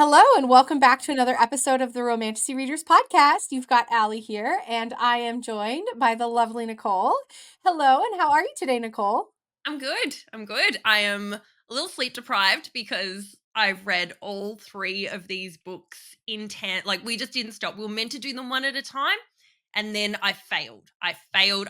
Hello, and welcome back to another episode of the Romantasy Readers podcast. You've got Allie here, and I am joined by the lovely Nicole. Hello, and how are you today, Nicole? I'm good. I'm good. I am a little sleep deprived because I've read all three of these books in 10. Like, we just didn't stop. We were meant to do them one at a time. And then I failed. I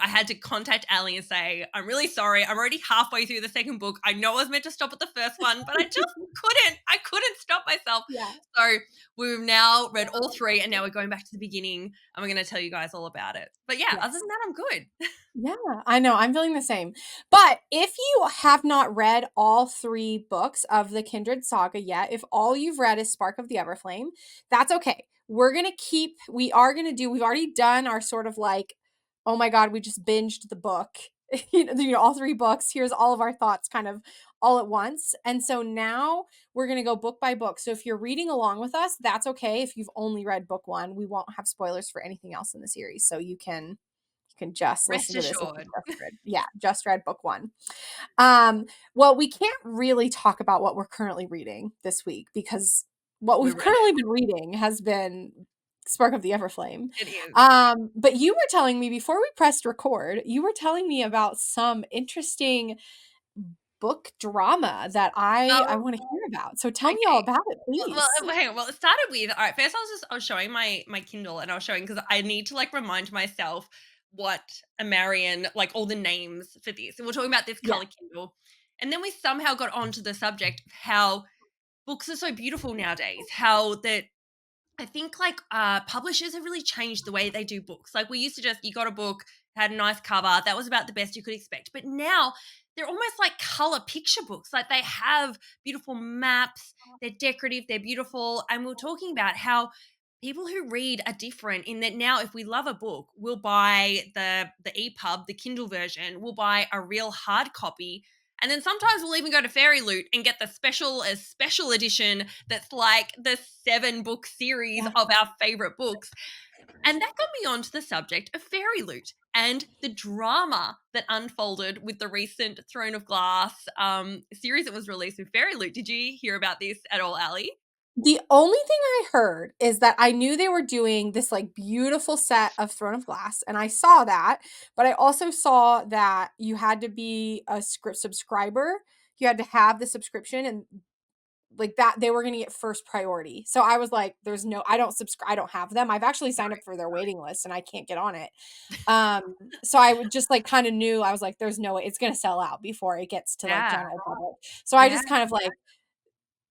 had to contact Allie and say, I'm really sorry. I'm already halfway through the second book. I know I was meant to stop at the first one, but I just couldn't. I couldn't stop myself. Yeah. So we've now read all three, and now we're going back to the beginning, and we're going to tell you guys all about it. But yeah, other Yes. than that, I'm good. Yeah, I know. I'm feeling the same. But if you have not read all three books of the Kindred Saga yet, if all you've read is Spark of the Everflame, that's okay. We are going to do, we've already done our sort of like, oh my God, we just binged the book, all three books. Here's all of our thoughts kind of all at once. And so now we're going to go book by book. So if you're reading along with us, that's okay. If you've only read book one, we won't have spoilers for anything else in the series. So you can just Rest listen to this if you assured. just read book one. Well, we can't really talk about what we're currently reading this week because what We we've read currently been reading has been Spark of the Everflame. it. It is. But you were telling me before we pressed record, you were telling me about some interesting book drama that I Oh, want to hear about. So tell me all okay. about it, please. Hang on. Well, it started with, all right, first I was showing my Kindle, and I was showing because I need to like remind myself what a Marion, like all the names for this. And we're talking about this Yeah. color Kindle. And then we somehow got onto the subject of how books are so beautiful nowadays. How that I think like publishers have really changed the way they do books. Like, we used to just, you got a book, had a nice cover, that was about the best you could expect. But now they're almost like color picture books. Like, they have beautiful maps, they're decorative, they're beautiful. And we're talking about how people who read are different in that now if we love a book, we'll buy the EPUB, the Kindle version, we'll buy a real hard copy. And then sometimes we'll even go to Fairy Loot and get the special edition that's like the 7-book series Yeah. of our favorite books. And that got me onto the subject of Fairy Loot and the drama that unfolded with the recent Throne of Glass series that was released with Fairy Loot. Did you hear about this at all, Ali? The only thing I heard is that I knew they were doing this like beautiful set of Throne of Glass, and I saw that, but I also saw that you had to be a script subscriber. You had to have the subscription and like that they were going to get first priority. So I was like, there's no, I don't subscribe, I don't have them. I've actually signed up for their waiting list and I can't get on it. So I would just like kind of knew, I was like, there's no way it's going to sell out before it gets to like Yeah. general public. So I Yeah. just kind of like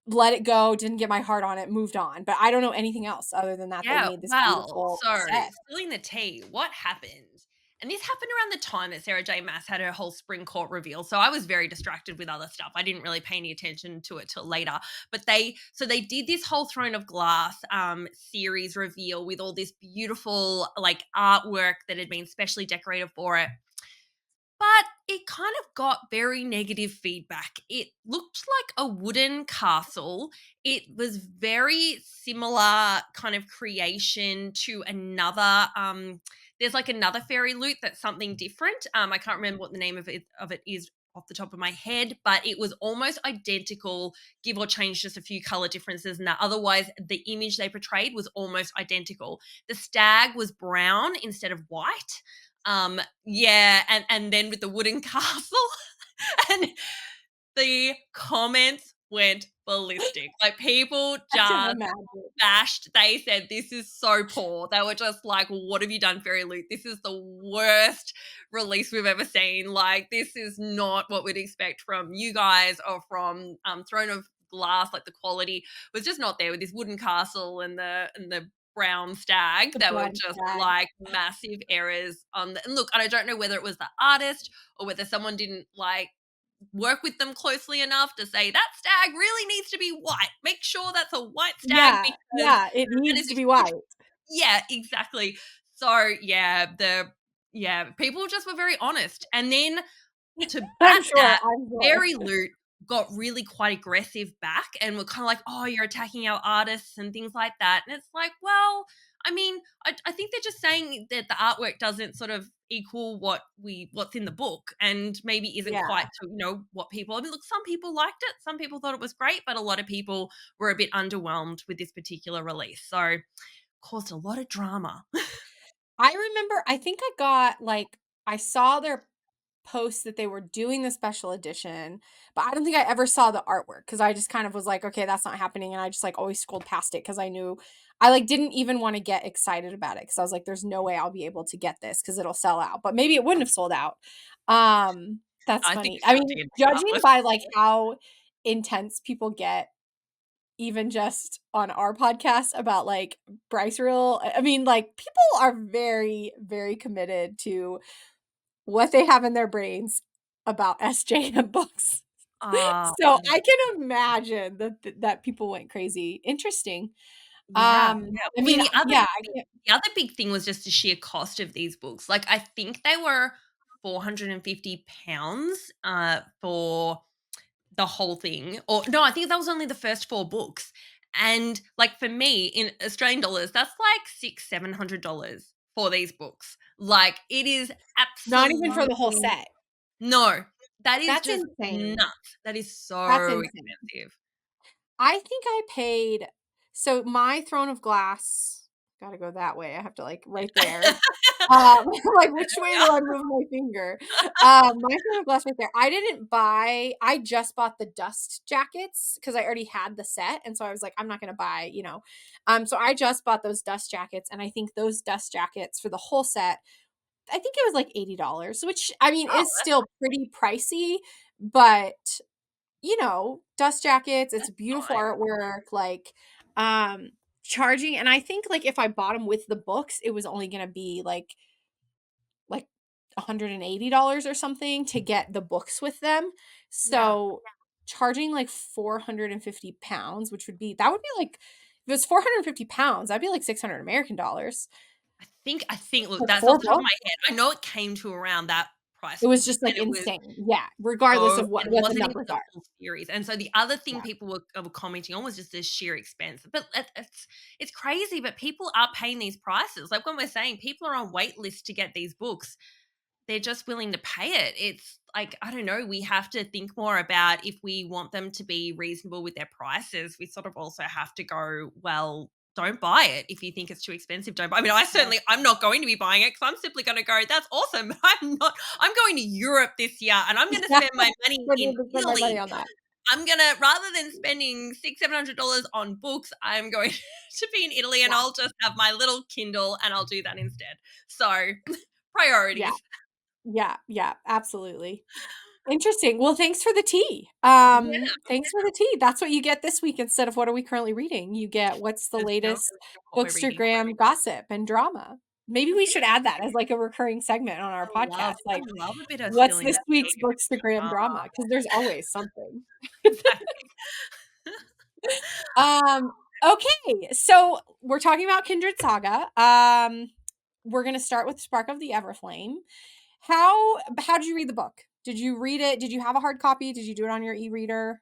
let it go, didn't get my heart on it, moved on. But I don't know anything else other than that they Yeah, made this well, beautiful so set. spilling the tea, what happened? And this happened around the time that Sarah J. Maas had her whole spring court reveal. So I was very distracted with other stuff. I didn't really pay any attention to it till later. But they did this whole Throne of Glass series reveal with all this beautiful like artwork that had been specially decorated for it. But it kind of got very negative feedback. It looked like a wooden castle. It was very similar kind of creation to another there's like another fairy loot that's something different. I can't remember what the name of it is off the top of my head, but it was almost identical, give or change just a few color differences, and that otherwise the image they portrayed was almost identical. The stag was brown instead of white. Yeah, and then with the wooden castle, and the comments went ballistic. Like, people I can just imagine. bashed. They said, "This is so poor." They were just like, "What have you done, Fairy Loot? This is the worst release we've ever seen. Like, this is not what we'd expect from you guys or from Throne of Glass. Like, the quality was just not there with this wooden castle and the brown stag. The They were brown just stag. like massive errors on the, and look, and I don't know whether it was the artist or whether someone didn't like work with them closely enough to say that stag really needs to be white. Make sure that's a white stag Yeah, because yeah, it that is needs to a be huge. white. Yeah, exactly. So people just were very honest. And then to I'm bat sure, that, I'm sure. Fairy Loot got really quite aggressive back and were kind of like, "Oh, you're attacking our artists," and things like that. And it's like, well, I mean, I think they're just saying that the artwork doesn't sort of equal what's in the book, and maybe isn't Yeah. quite to what people. I mean, look, some people liked it, some people thought it was great, but a lot of people were a bit underwhelmed with this particular release. So caused a lot of drama. I remember, I think I got like, I saw their post that they were doing the special edition, but I don't think I ever saw the artwork because I just kind of was like, okay, that's not happening. And I just like always scrolled past it because I knew I like didn't even want to get excited about it because I was like, there's no way I'll be able to get this because it'll sell out. But maybe it wouldn't have sold out. That's I think funny. it's I just mean, too judging regardless. by like how intense people get even just on our podcast about like Bryce Reel. I mean, like people are very, very committed to what they have in their brains about SJM books. Ah, So I can imagine that people went crazy. Interesting. yeah, yeah. I I mean, mean, yeah, I the can't. the other big thing was just the sheer cost of these books. Like, I think they were £450 for the whole thing. Or no, I think that was only the first 4 books. And like for me, in Australian dollars, that's like $600-700 for these books. Like it is Not even for the whole absolutely set. no. That is That's just insane. nuts. That is That's so insane. expensive. I think I paid so my Throne of Glass, gotta go that way. I have to like right there. Like which way do I move my finger? My Throne of Glass right there. I just bought the dust jackets because I already had the set. And so I was like, I'm not gonna buy, you know. So I just bought those dust jackets, and I think those dust jackets for the whole set, I think it was like $80, which I mean Oh, is still pretty pricey, but dust jackets, it's that's beautiful fine. artwork, like, um, charging and I think, like, if I bought them with the books, it was only gonna be, like, $180 or something to get the books with them. Yeah. So, charging, like, £450, which would be, like if it was £450, that'd be, like, 600 American dollars I think look, for that's 4 off the top of books. my head. I know it came to around that price It was point, just, like, and it was insane. Yeah, regardless so of and it what the wasn't even numbers the are. full series, and so the other thing Yeah. people were commenting on was just the sheer expense, but it's crazy, but people are paying these prices, like, when we're saying people are on wait lists to get these books, they're just willing to pay it. It's like, I don't know, we have to think more about if we want them to be reasonable with their prices, we sort of also have to go, well, don't buy it. If you think it's too expensive, don't buy. I mean, Yeah. I'm not going to be buying it because I'm simply going to go, that's awesome. But I'm going to Europe this year and I'm going to Yeah. spend my money Wouldn't in even spend my money Italy. on that. I'm going to, rather than spending $600-700 on books, I'm going to be in Italy and Yeah. I'll just have my little Kindle and I'll do that instead. So, Yeah. priorities. Yeah, yeah, absolutely. Interesting. Well, thanks for the tea. Yeah. Thanks for the tea. That's what you get this week instead of what are we currently reading? You get what's the There's no latest version of what we're reading. bookstagram gossip and drama. Maybe we should add that as like a recurring segment on our podcast. I Like, love a bit of what's spilling this the tea week's and a bit of bookstagram drama. drama? Because there's always something. Exactly. Um, okay, so we're talking about Kindred Saga. We're gonna start with Spark of the Everflame. How did you read the book? Did you read it? Did you have a hard copy? Did you do it on your e-reader?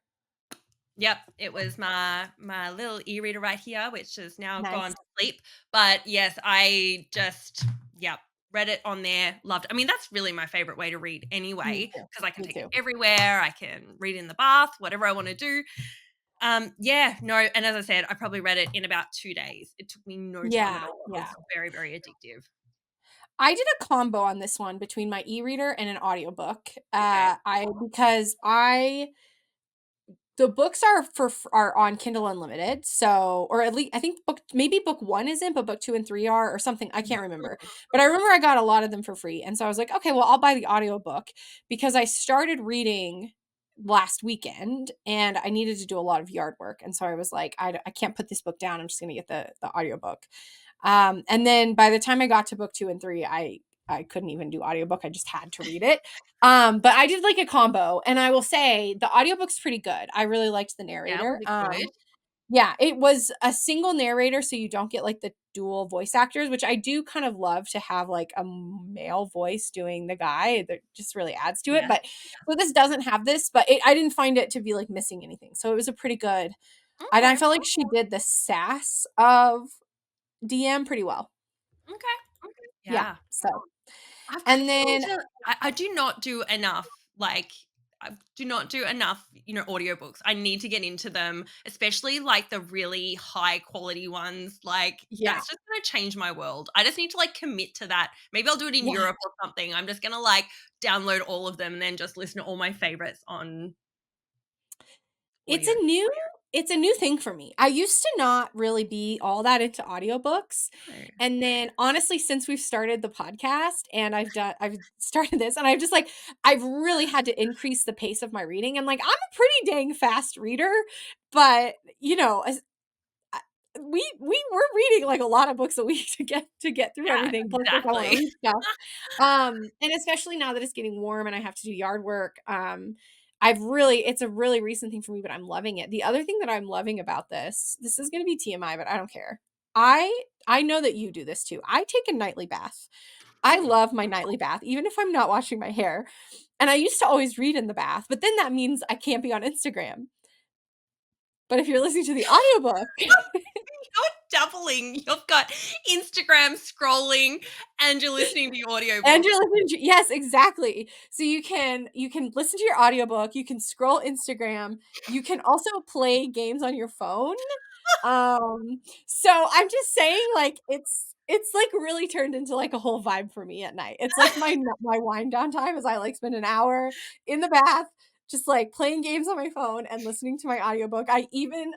Yep, it was my little e-reader right here, which has now gone Nice. to sleep. But yes, I just yep, read it on there, loved it. I mean, that's really my favorite way to read Me anyway, too. because I can Me take it too. everywhere. I can read in the bath, whatever I want to do. Yeah, no, and as I said, I probably read it in about 2 days. It took me no time Yeah, at all. It yeah. was very, very addictive. I did a combo on this one between my e-reader and an audiobook. Okay. I because I the books are on Kindle Unlimited, so or at least I think book 1 isn't, but book 2 and 3 are or something, I can't remember. But I remember I got a lot of them for free, and so I was like, "Okay, well, I'll buy the audiobook," because I started reading last weekend, and I needed to do a lot of yard work, and so I was like, I can't put this book down, I'm just gonna get the audiobook." And then by the time I got to book 2 and 3, I couldn't even do audiobook, I just had to read it. But I did like a combo, and I will say the audiobook's pretty good. I really liked the Yeah, was narrator. it good? Yeah, it was a single narrator, so you don't get like the dual voice actors, which I do kind of love to have like a male voice doing the guy. That just really adds to it. Yes. But so this doesn't have this, but I didn't find it to be like missing anything. So it was a pretty good. And I Okay. felt like she did the sass of DM pretty well. Okay. Yeah. Yeah. So, I've got and to get then into I do not do enough, like, I do not do enough, audiobooks. I need to get into them, especially, like, the really high quality ones, like, yeah, that's just gonna change my world. I just need to, like, commit to that. Maybe I'll do it in yeah. Europe or something. I'm just gonna, like, download all of them and then just listen to all my favorites on It's audio. a new it's a new thing for me. I used to not really be all that into audiobooks. No. And then honestly, since we've started the podcast and I've started this and I've really had to increase the pace of my reading. And like I'm a pretty dang fast reader, but as I we were reading, like, a lot of books a week to get through Yeah, everything, plus, like, I wanna exactly. read stuff. And especially now that it's getting warm and I have to do yard work, it's a really recent thing for me, but I'm loving it. The other thing that I'm loving about this is gonna be TMI, but I don't care. I know that you do this too. I take a nightly bath. I love my nightly bath, even if I'm not washing my hair, and I used to always read in the bath, but then that means I can't be on Instagram. But if you're listening to the audiobook You're doubling. You've got Instagram scrolling and you're listening to your and audiobook. you're listening to yes, exactly. So you can listen to your audiobook, you can scroll Instagram, you can also play games on your phone. So I'm just saying, like, it's, like, really turned into, like, a whole vibe for me at night. It's, like, my wind down time as I, like, spend an hour in the bath, just, like, playing games on my phone and listening to my audiobook. I even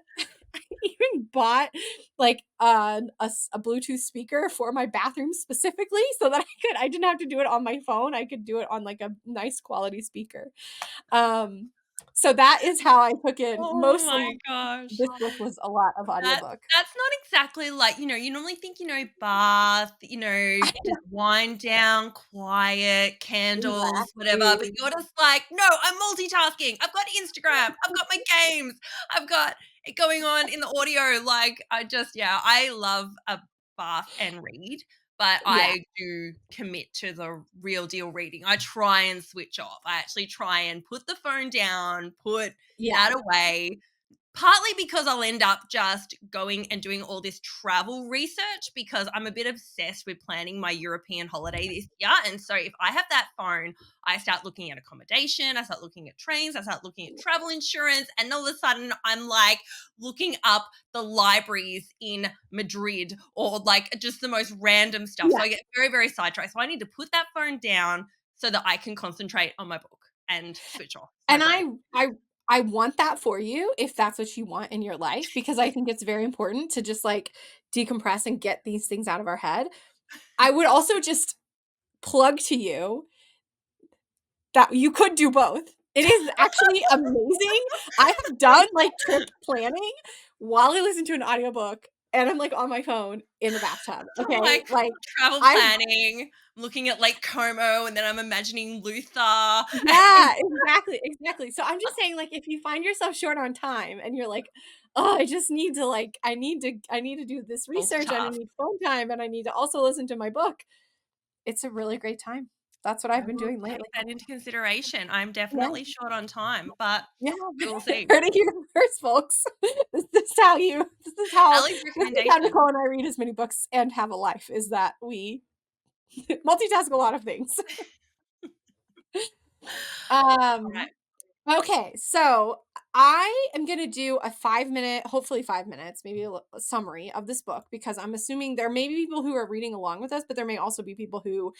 I even bought, like, a Bluetooth speaker for my bathroom specifically so that I didn't have to do it on my phone, I could do it on, like, a nice quality speaker. Um, so that is how I took in Oh mostly my gosh. this book was a lot of That audiobook. that's not exactly like, you normally think, bath, just wind down, quiet, candles, whatever, but Exactly. you're just like, "No, I'm multitasking. I've got Instagram, I've got my games, I've got it going on in the audio." Like, yeah, I love a bath and read, but Yeah, I do commit to the real deal reading. I try and switch off. I actually try and put the phone down, put yeah, that away. Partly because I'll end up just going and doing all this travel research because I'm a bit obsessed with planning my European holiday this year. And so if I have that phone, I start looking at accommodation, I start looking at trains, I start looking at travel insurance, and all of a sudden I'm like looking up the libraries in Madrid or like just the most random stuff. So yeah. I get very, very sidetracked. So I need to put that phone down so that I can concentrate on my book and switch off my And brain. I want that for you if that's what you want in your life because I think it's very important to just, like, decompress and get these things out of our head. I would also just plug to you that you could do both. It is actually amazing. I have done, like, trip planning while I listen to an audiobook, and I'm, like, on my phone in the bathtub, I'm okay? like Like, travel I've planning, looking at Lake Como, and then I'm imagining Luther. yeah, exactly, exactly. So I'm just saying, like, if you find yourself short on time and you're like, "Oh, I just need to, like I need to do this research, and I Multitask. need phone time, and I need to also listen to my book." It's a really great time. That's what I I've been will doing take lately. that into consideration. I'm Yeah. definitely short on time, but Yeah, we will see. heard it here first, folks. Ellie's This is how recommendation. Nicole and I read as many books and have a life, is that we multitask a lot of things. Alright, Um, okay, so I am gonna do a 5-minute, hopefully 5 minutes, maybe a summary of this book because I'm assuming there may be people who are reading along with us, but there may also be people who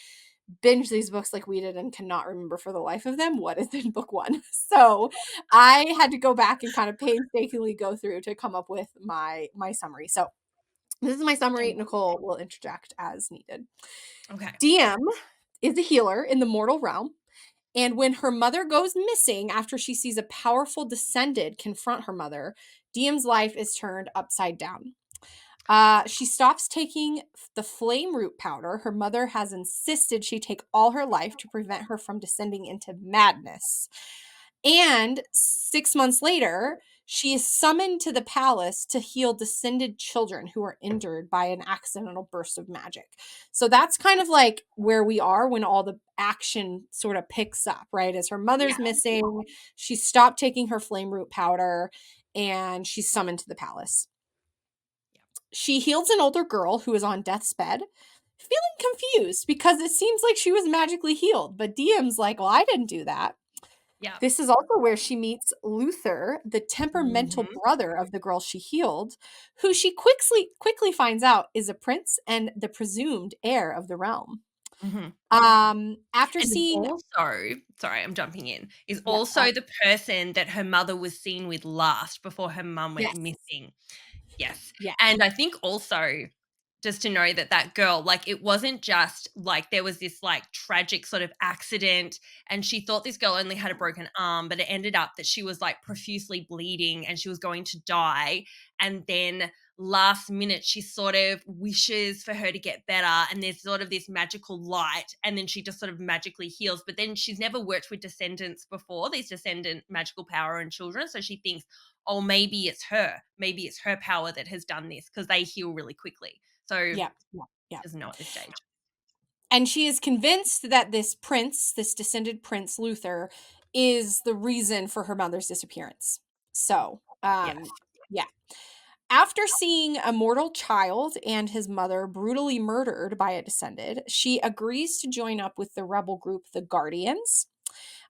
binge these books like we did and cannot remember for the life of them what is in book 1. So, I had to go back and kind of painstakingly go through to come up with my summary. So, this is my summary. Nicole will interject as needed. okay. DM is a healer in the mortal realm, and when her mother goes missing after she sees a powerful descendant confront her mother, DM's life is turned upside down. She stops taking the flame root powder. Her mother has insisted she take all her life to prevent her from descending into madness. And 6 months later, she is summoned to the palace to heal descended children who are injured by an accidental burst of magic. So that's kind of like where we are when all the action sort of picks up, right? As her mother's Yeah. missing, she stopped taking her flame root powder and she's summoned to the palace. She heals an older girl who is on death's bed, feeling confused because it seems like she was magically healed. But Diem's like, well, I didn't do that. Yeah. This is also where she meets Luther, the temperamental Mhm. brother of the girl she healed, who she quickly finds out is a prince and the presumed heir of the realm. Mhm. After And is seeing also, sorry, I'm jumping in, is yeah, also the person that her mother was seen with last before her mum went yes, missing. Yes. yeah, And I think also just to know that that girl, like, it wasn't just like there was this like tragic sort of accident and she thought this girl only had a broken arm, but it ended up that she was like profusely bleeding and she was going to die. And then last minute, she sort of wishes for her to get better. And there's sort of this magical light. And then she just sort of magically heals. But then she's never worked with descendants before, these descendant magical power and children. So she thinks, oh, maybe it's her. Maybe it's her power that has done this because they heal really quickly. So yeah, yeah, yeah. doesn't know at this stage. And she is convinced that this prince, this descended prince Luther, is the reason for her mother's disappearance. So, Yes. yeah. After seeing a mortal child and his mother brutally murdered by a descended, she agrees to join up with the rebel group, the Guardians,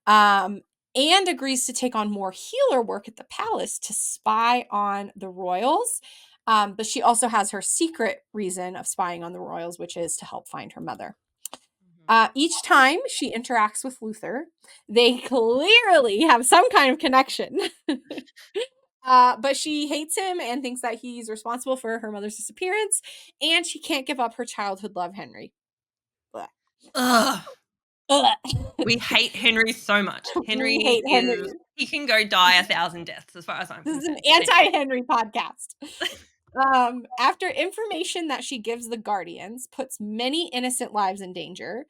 um, and agrees to take on more healer work at the palace to spy on the royals. But she also has her secret reason of spying on the royals, which is to help find her mother. Mhm. Each time she interacts with Luther, they clearly have some kind of connection. But she hates him and thinks that he's responsible for her mother's disappearance, and she can't give up her childhood love, Henry. Blech. Ugh. Ugh. We hate Henry so much. We Henry hate is, Henry. he can go die 1,000 deaths as far as I'm This is an concerned. But anyway. anti-Henry podcast. After information that she gives the Guardians puts many innocent lives in danger,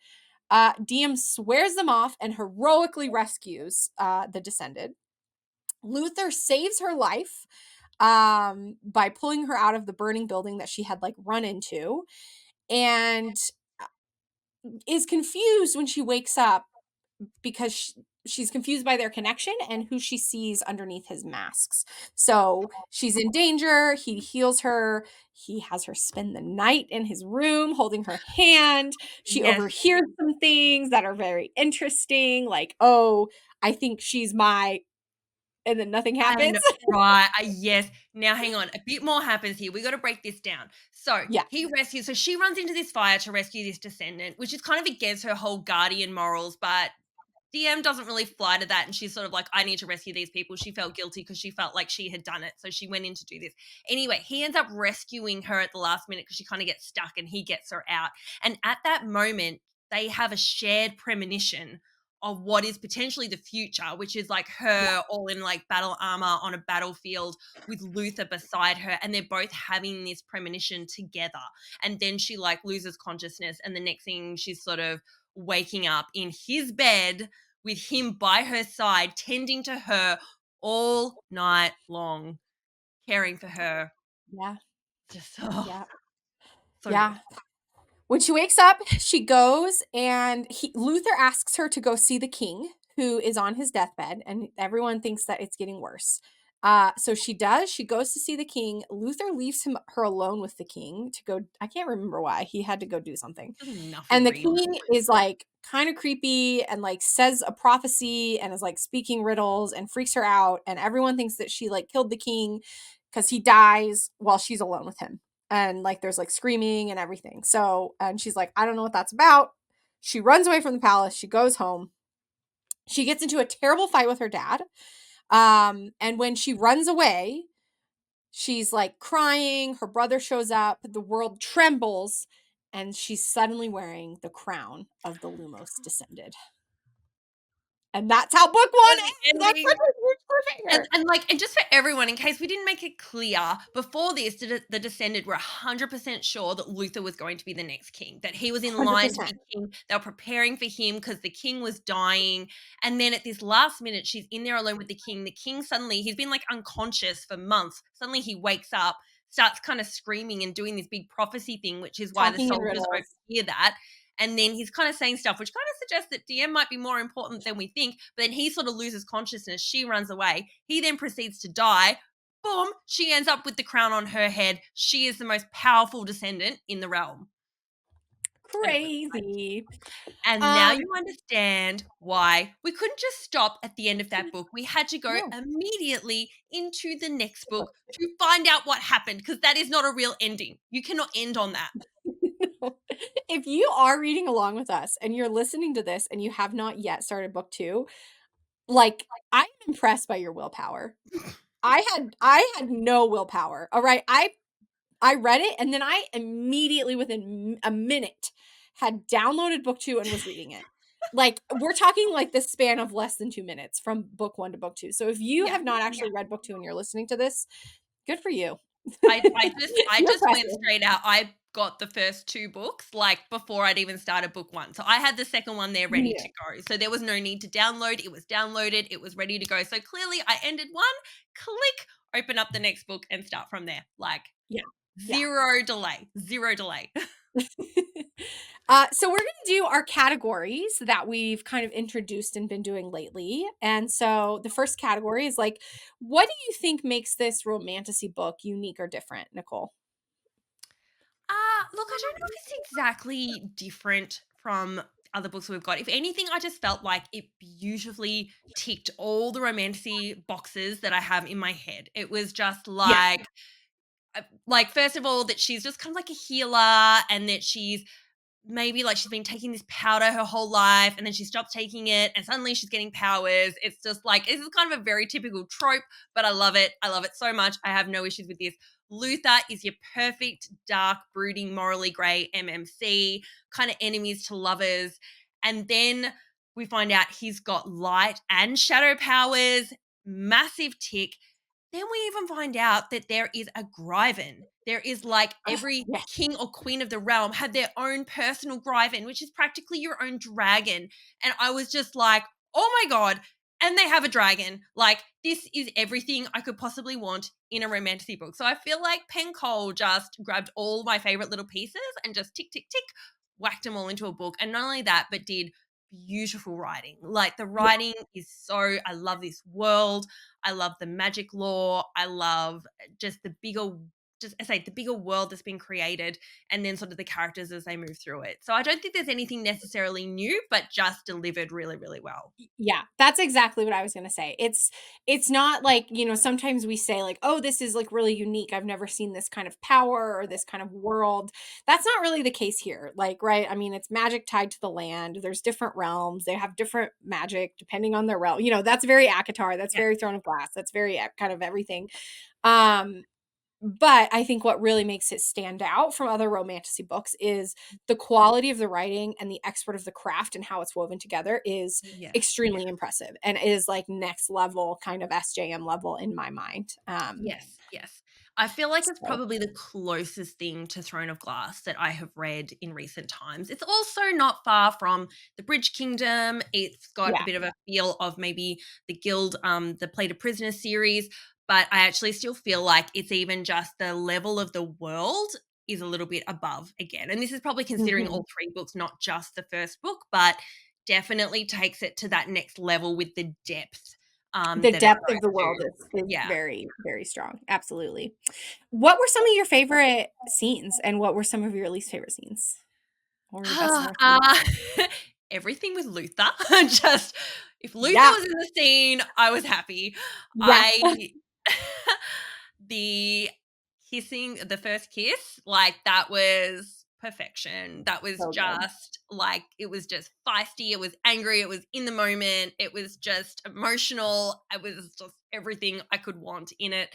Diem swears them off and heroically rescues the descended. Luther saves her life by pulling her out of the burning building that she had like run into, and is confused when she wakes up because she's confused by their connection and who she sees underneath his masks. So she's in danger. He heals her. He has her spend the night in his room holding her hand. She Yes. overhears some things that are very interesting, like, oh, I think she's my, and then nothing happens. And right, yes. Now hang on, a bit more happens here. We got to break this down. So Yeah. he rescues. So she runs into this fire to rescue this descendant, which is kind of against her whole guardian morals. But DM doesn't really fly to that, and she's sort of like, I need to rescue these people. She felt guilty because she felt like she had done it, so she went in to do this. Anyway, he ends up rescuing her at the last minute because she kind of gets stuck, and he gets her out. And at that moment, they have a shared premonition of what is potentially the future, which is like Yeah. her all in like battle armor on a battlefield with Luther beside her, and they're both having this premonition together. And then she like loses consciousness, and the next thing she's sort of waking up in his bed with him by her side, tending to her all night long, caring for her. Yeah. Just Yeah. so good. Yeah. When she wakes up, she goes and Luther asks her to go see the king, who is on his deathbed, and everyone thinks that it's getting worse. So she does. She goes to see the king. Luther leaves her alone with the king to go. I can't remember why. He had to go do something. And Nothing the reason. king is like kind of creepy and like says a prophecy and is like speaking riddles and freaks her out. And everyone thinks that she like killed the king because he dies while she's alone with him. And like there's like screaming and everything. So, and she's like, I don't know what that's about. She runs away from the palace. She goes home. She gets into a terrible fight with her dad. And when she runs away, she's like crying. Her brother shows up. The world trembles. And she's suddenly wearing the crown of the Lumos Descended. And that's how book one The ends. That's such ending. a huge cliffhanger. And just for everyone, in case we didn't make it clear, before this, the Descended were 100% sure that Luther was going to be the next king, that he was in line to 100%. be king. They were preparing for him because the king was dying. And then at this last minute, she's in there alone with the king. The king suddenly, he's been like unconscious for months. Suddenly he wakes up, starts kind of screaming and doing this big prophecy thing, which is why the Talking in soldiers riddles. overhear that. And then he's kind of saying stuff which kind of suggests that DM might be more important than we think. But then he sort of loses consciousness. She runs away. He then proceeds to die. boom, she ends up with the crown on her head. She is the most powerful descendant in the realm. And it was Crazy. and now Um, you understand why we couldn't just stop at the end of that book. We had to go no. immediately into the next book to find out what happened because that is not a real ending. You cannot end on that. If you are reading along with us and you're listening to this and you have not yet started book 2, like, I'm impressed by your willpower. I had no willpower, alright? I read it, and then I immediately, within a minute, had downloaded book 2 and was reading it. Like, we're talking, like, the span of less than 2 minutes from book 1 to book 2. So if you Yeah. have not actually read book 2 and you're listening to this, good for you. I You're just went impressive. straight out. I got the first 2 books, like, before I'd even started book 1. So I had the second one there ready Yeah. to go. So there was no need to download. It was downloaded. It was ready to go. So clearly I ended one, click, open up the next book and start from there. Like, Yeah. Yeah. zero delay. Zero delay. So we're going to do our categories that we've kind of introduced and been doing lately. And so the first category is like, what do you think makes this romantasy book unique or different, Nicole? Look, I don't know if it's exactly different from other books we've got. If anything, I just felt like it beautifully ticked all the romantasy boxes that I have in my head. It was just Yeah. like first of all, that she's just kind of like a healer, and that she's maybe like she's been taking this powder her whole life and then she stops taking it and suddenly she's getting powers. It's just like, this is kind of a very typical trope, but I love it. I love it so much. I have no issues with this. Luther is your perfect, dark, brooding, morally grey MMC, kind of enemies to lovers. And then we find out he's got light and shadow powers, massive tick. Then we even find out that there is a Griven. There is like every Yeah. king or queen of the realm had their own personal Griven, which is practically your own dragon. And I was just like, oh my God. And they have a dragon. Like, this is everything I could possibly want in a romantasy book. So I feel like Penn Cole just grabbed all my favorite little pieces and just tick, tick, tick, whacked them all into a book. And not only that, but did beautiful writing. Like, the Yeah. writing is so, I love this world. I love the magic lore. I love just the bigger, just I say the bigger world that's been created, and then sort of the characters as they move through it. So I don't think there's anything necessarily new, but just delivered really, really well. Yeah, that's exactly what I was gonna say. It's not like, sometimes we say like, "Oh, this is like really unique. I've never seen this kind of power or this kind of world." That's not really the case here. Like, right? I mean, it's magic tied to the land. There's different realms. They have different magic depending on their realm. That's very ACOTAR. That's Yeah, very Throne of Glass. That's very kind of everything. Um, but I think what really makes it stand out from other romantasy books is the quality of the writing and the expert of the craft and how it's woven together is yes, extremely impressive and is like next level kind of SJM level in my mind. yes, yes. I feel like it's So probably the closest thing to Throne of Glass that I have read in recent times. It's also not far from the Bridge Kingdom. It's got a yeah, bit of a feel of maybe the Guild, the Play to Prisoner series, but I actually still feel like it's even just the level of the world is a little bit above again. And this is probably considering mhm. all 3 books, not just the first book, but definitely takes it to that next level with the depth The that it depth of goes the to. world is Yeah. very, very strong. Absolutely. What were some of your favorite scenes and what were some of your least favorite scenes? Or your best and worst scenes? Uh, everything with Luther. Just if Luther Yeah. was in the scene, I was happy. Yeah. I the kissing, the first kiss, like that was perfection. That was So good. just like, it was just feisty, it was angry, it was in the moment, it was just emotional. It was just everything I could want in it.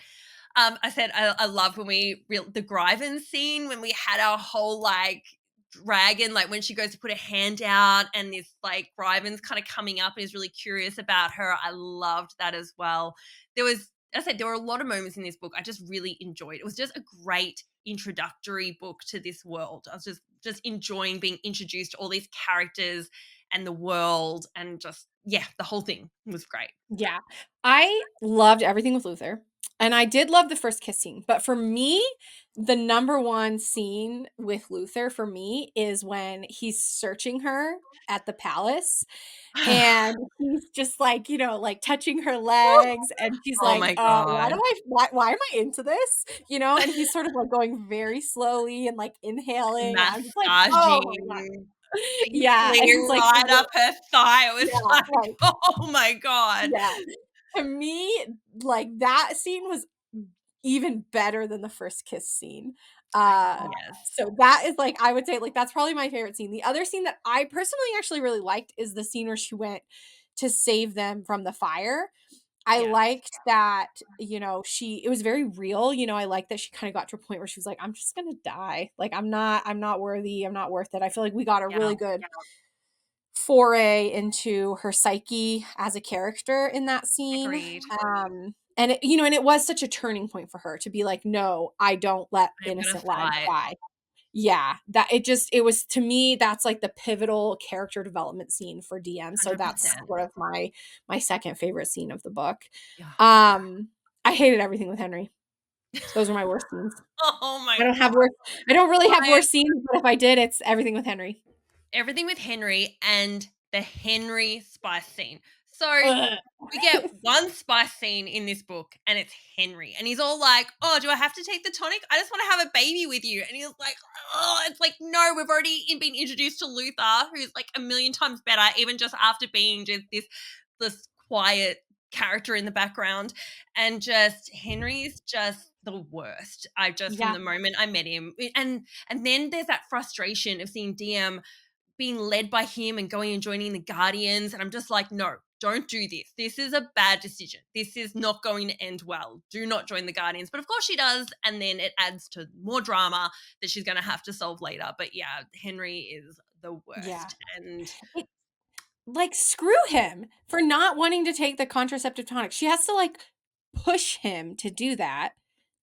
I said I loved when the Griven scene, when we had our whole like dragon, like when she goes to put her hand out and this like Griven's kind of coming up and is really curious about her. I loved that as well. There was, I said, there were a lot of moments in this book I just really enjoyed. It was just a great introductory book to this world. I was just enjoying being introduced to all these characters and the world, and just, yeah, the whole thing was great. Yeah. I loved everything with Luther. And I did love the first kiss scene, but for me, the number one scene with Luther for me is when he's searching her at the palace and he's just like, like touching her legs and she's Oh like, my god. why am I into this? And he's sort of like going very slowly and like inhaling and I'm just like, oh my God. Massaging, Yeah. And basically he's like, right up her thigh. It was yeah, like, like, oh my god. yeah. To me, like that scene was even better than the first kiss scene. Yes. So that is like I would say like that's probably my favorite scene. The other scene that I personally actually really liked is the scene where she went to save them from the fire. I Yes. liked that, it was very real. I like that she kind of got to a point where she was like, I'm just gonna die. Like I'm not worthy, I'm not worth it. I feel like we got a Yeah. really good foray into her psyche as a character in that scene. Agreed. And it was such a turning point for her to be like, no, I don't let I'm gonna innocent lives fight. die. Yeah, it was to me, that's like the pivotal character development scene for DM. So that's 100%. sort of my second favorite scene of the book. Yeah. I hated everything with Henry. Those are my worst scenes. Oh my I don't really have god. worst scenes, but if I did, it's everything with Henry. Everything with Henry and the Henry spice scene. So Ugh. we get one spice scene in this book and it's Henry. And he's all like, oh, do I have to take the tonic? I just want to have a baby with you. And he's like, oh, it's like, no, we've already been introduced to Luther, who's like a million times better, even just after being just this quiet character in the background. And just Henry's just the worst. I just from Yeah. the moment I met him. And then there's that frustration of seeing DM being led by him and going and joining the Guardians. And I'm just like, no, don't do this. This is a bad decision. This is not going to end well. Do not join the Guardians. But of course she does. And then it adds to more drama that she's going to have to solve later. But yeah, Henry is the Yeah. worst. And It like, screw him for not wanting to take the contraceptive tonic. She has to, like, push him to do that.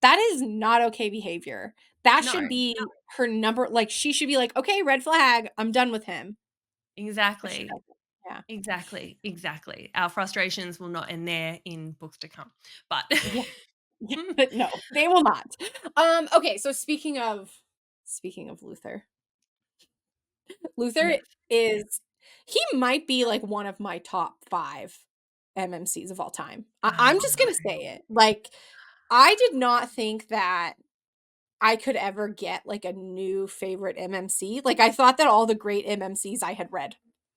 That is not okay behavior. That no, should be her number like, she should be like, "Okay, red flag, I'm done with him." But she exactly. doesn't. Yeah. Exactly. Exactly. Our frustrations will not end there in books to come. But Yeah. Yeah, but no, they will not. Okay, so speaking of Luther. Luther yes. is he might be, like, one of my top 5 MMCs of all time. I I'm just gonna say it. Like, I did not think that I could ever get, like, a new favorite MMC. Like, I thought that all the great MMCs I had read,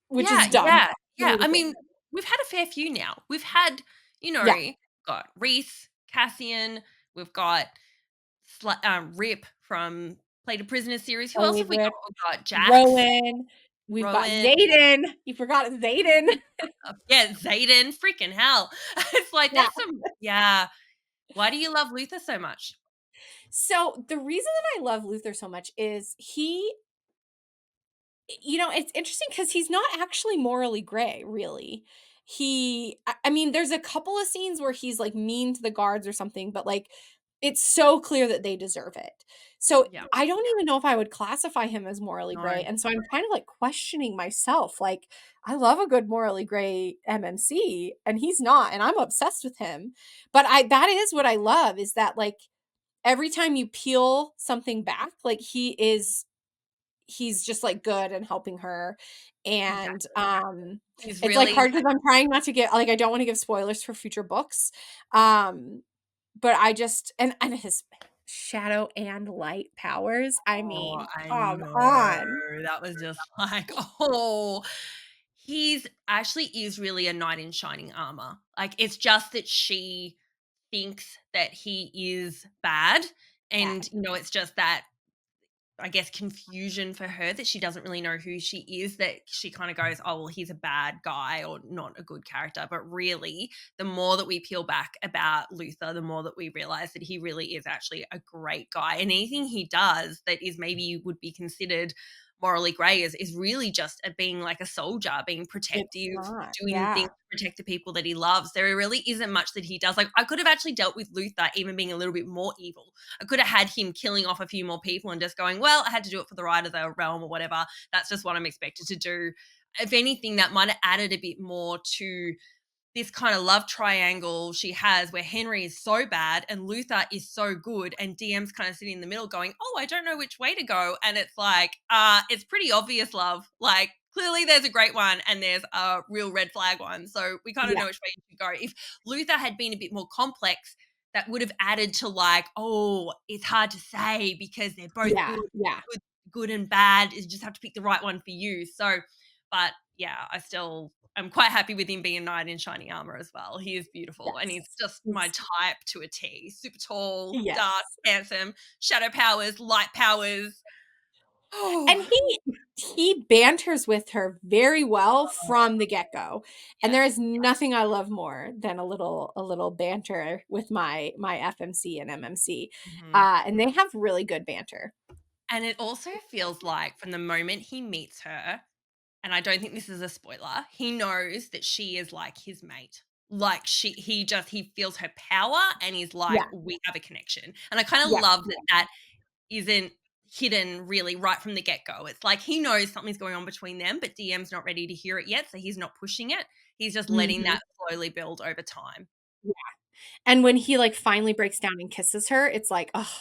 which is Yeah, dumb yeah, for yeah. me to I think. mean, we've had a fair few now. We've had, Yeah, got Reese, Cassian, we've got Rip from Play to Prisoner series. Who else Totally have we got? Rip, We've got Jax, Rowan, we've got Rowan, Xaden. You forgot Xaden. yeah, Zayden. Freaking hell. It's like, Yeah. there's some, yeah. Why do you love Luther so much? So, the reason that I love Luther so much is it's interesting because he's not actually morally gray, really. I mean, there's a couple of scenes where he's like mean to the guards or something, but like it's so clear that they deserve it. So Yeah, I don't even know if I would classify him as morally no. gray. And so I'm kind of like questioning myself. Like, I love a good morally gray MMC, and he's not, and I'm obsessed with him. But that is what I love is that like every time you peel something back, like he's just, like, good and helping her, and, Exactly. He's it's, like, really, hard because 'cause I'm trying not to get like, I don't wanna give spoilers for future books, um, but I just and his shadow and light powers, I oh, mean, I come know. on. That was just like, oh, he's actually is really a knight in shining armor. Like, it's just that she thinks that he is bad. And, Bad. it's just that, I guess, confusion for her that she doesn't really know who she is, that she kind of goes, oh, well, he's a bad guy or not a good character. But really, the more that we peel back about Luther, the more that we realize that he really is actually a great guy. And anything he does that is maybe would be considered morally grey is really just being like a soldier, being It's protective, not. doing things Yeah. to protect the people that he loves. There really isn't much that he does. Like, I could have actually dealt with Luther even being a little bit more evil. I could have had him killing off a few more people and just going, well, I had to do it for the right of the realm or whatever. That's just what I'm expected to do. If anything, that might have added a bit more to this kind of love triangle she has where Henry is so bad and Luther is so good, and DM's kind of sitting in the middle going, oh, I don't know which way to go. And it's like, it's pretty obvious, love. Like, clearly there's a great one and there's a real red flag one. So we kind of Yeah. know which way to go. If Luther had been a bit more complex, that would have added to like, oh, it's hard to say because they're both Yeah. Yeah. good and bad. You just have to pick the right one for you. So, but yeah, I'm quite happy with him being a knight in shiny armor as well. He is beautiful and he's Yes. just my It's, type to a T. Super tall, dark, yes. handsome, shadow powers, light powers. And Oh, he banters with her very well from the get-go. And there yes. is nothing I love more than a little banter with my FMC and MMC. Mhm. And they have really good banter. And it also feels like from the moment he meets her, and I don't think this is a spoiler, he knows that she is like his mate. Like he feels her power and he's like, Yeah. we have a connection. And I kind of Yes. love that that isn't hidden really right from the get-go. It's like he knows something's going on between them, but DM's not ready to hear it yet, so he's not pushing it. He's just letting Mhm. that slowly build over time. Yeah. And when he, like, finally breaks down and kisses her, it's like, oh,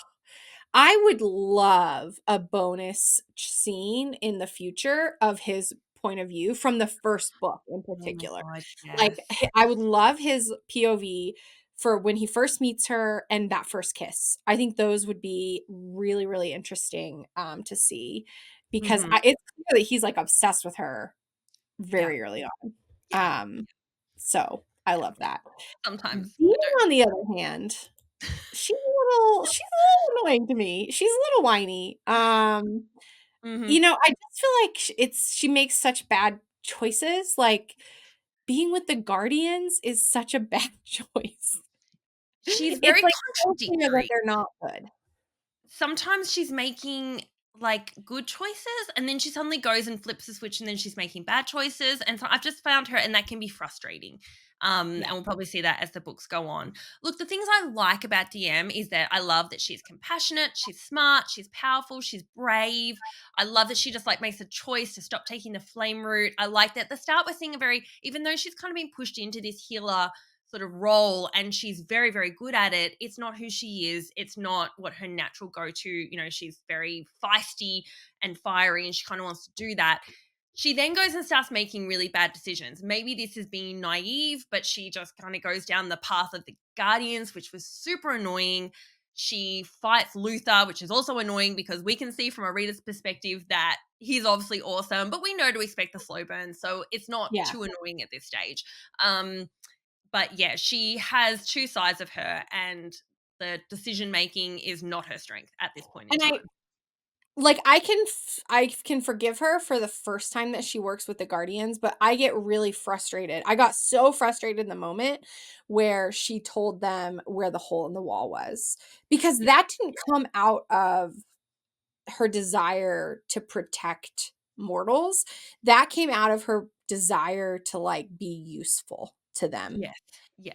I would love a bonus scene in the future of his point of view from the first book in Oh my particular. god, Like, yes. I would love his POV for when he first meets her and that first kiss. I think those would be really, really interesting, to see because Mhm. it's clear that he's, like, obsessed with her Yeah. very early on. Yeah. So I love that. Sometimes Dean, I don't. on the other hand, she's a little annoying to me. She's a little whiny. Mhm. You know, I just feel like she makes such bad choices, like, being with the Guardians is such a bad choice. She's It's, very like, so clear that contradictory. they're not good. Sometimes she's making like good choices and then she suddenly goes and flips the switch and then she's making bad choices, and so I've just found her, and that can be frustrating. And Yeah. we'll probably see that as the books go on. Look, the things I like about DM is that I love that she's compassionate, she's smart, she's powerful, she's brave. I love that she just like makes a choice to stop taking the flame route. I like that at the start we're seeing a very, even though she's kind of being pushed into this healer sort of role and she's very, very good at it, it's not who she is. It's not what her natural go-to, she's very feisty and fiery and she kind of wants to do that. She then goes and starts making really bad decisions. Maybe this is being naive, but she just kind of goes down the path of the Guardians, which was super annoying. She fights Luther, which is also annoying because we can see from a reader's perspective that he's obviously awesome, but we know to expect the slow burn. So it's not Yeah. too annoying at this stage. But yeah, she has two sides of her, and the decision making is not her strength at this point in And time. I can forgive her for the first time that she works with the Guardians, but I get really frustrated. I got so frustrated in the moment where she told them where the hole in the wall was, because Yeah. that didn't come out of her desire to protect mortals. That came out of her desire to, like, be useful to them. Yes.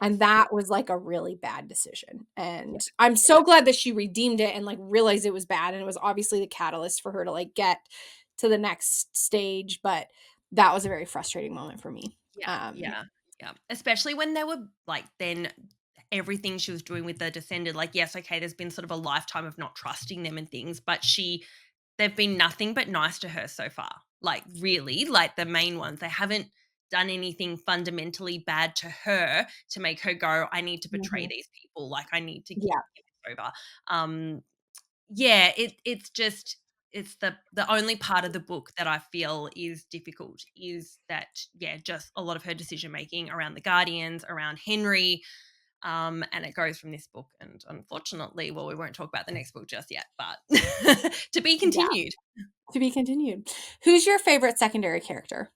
And Yes. that was, like, a really bad decision, Yeah. and I'm so glad that she redeemed it and, like, realized it was bad, and it was obviously the catalyst for her to, like, get to the next stage, but that was a very frustrating moment for me. Yeah. Yeah. Yeah. Especially when they were like, then everything she was doing with the Descended, like, yes, okay, there's been sort of a lifetime of not trusting them and things, but they've been nothing but nice to her so far. Like, really, like the main ones. They haven't done anything fundamentally bad to her to make her go, I need to betray Mhm. these people. Like, I need to give Yeah, this over. Yeah, it's just it's the only part of the book that I feel is difficult is that, yeah, just a lot of her decision making around the Guardians, around Henry, and it goes from this book, and unfortunately, well, we won't talk about the next book just yet, but to be yeah, continued. to be continued. Who's your favorite secondary character?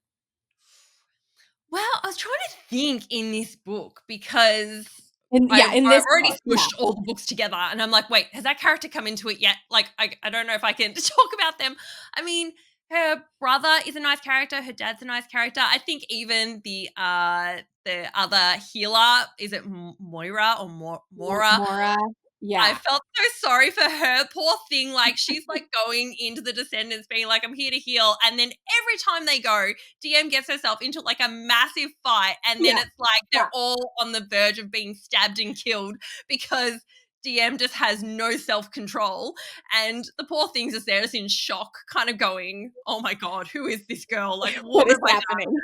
Well, I was trying to think in this book because In I've this already book, yeah. smushed all the books together, and I'm like, wait, has that character come into it yet? Like, I don't know if I can talk about them. I mean, her brother is a nice character. Her dad's a nice character. I think even the other healer, is it Moira or Mora? Mora. I Yeah. felt so sorry for her. Poor thing. Like, she's like going into the Descendants being like, I'm here to heal. And then every time they go, DM gets herself into like a massive fight. And then Yeah. it's like Yeah. they're all on the verge of being stabbed and killed because DM just has no self control. And the poor thing's just there, just in shock, kind of going, oh my God, who is this girl? Like, what What is have I done? happening?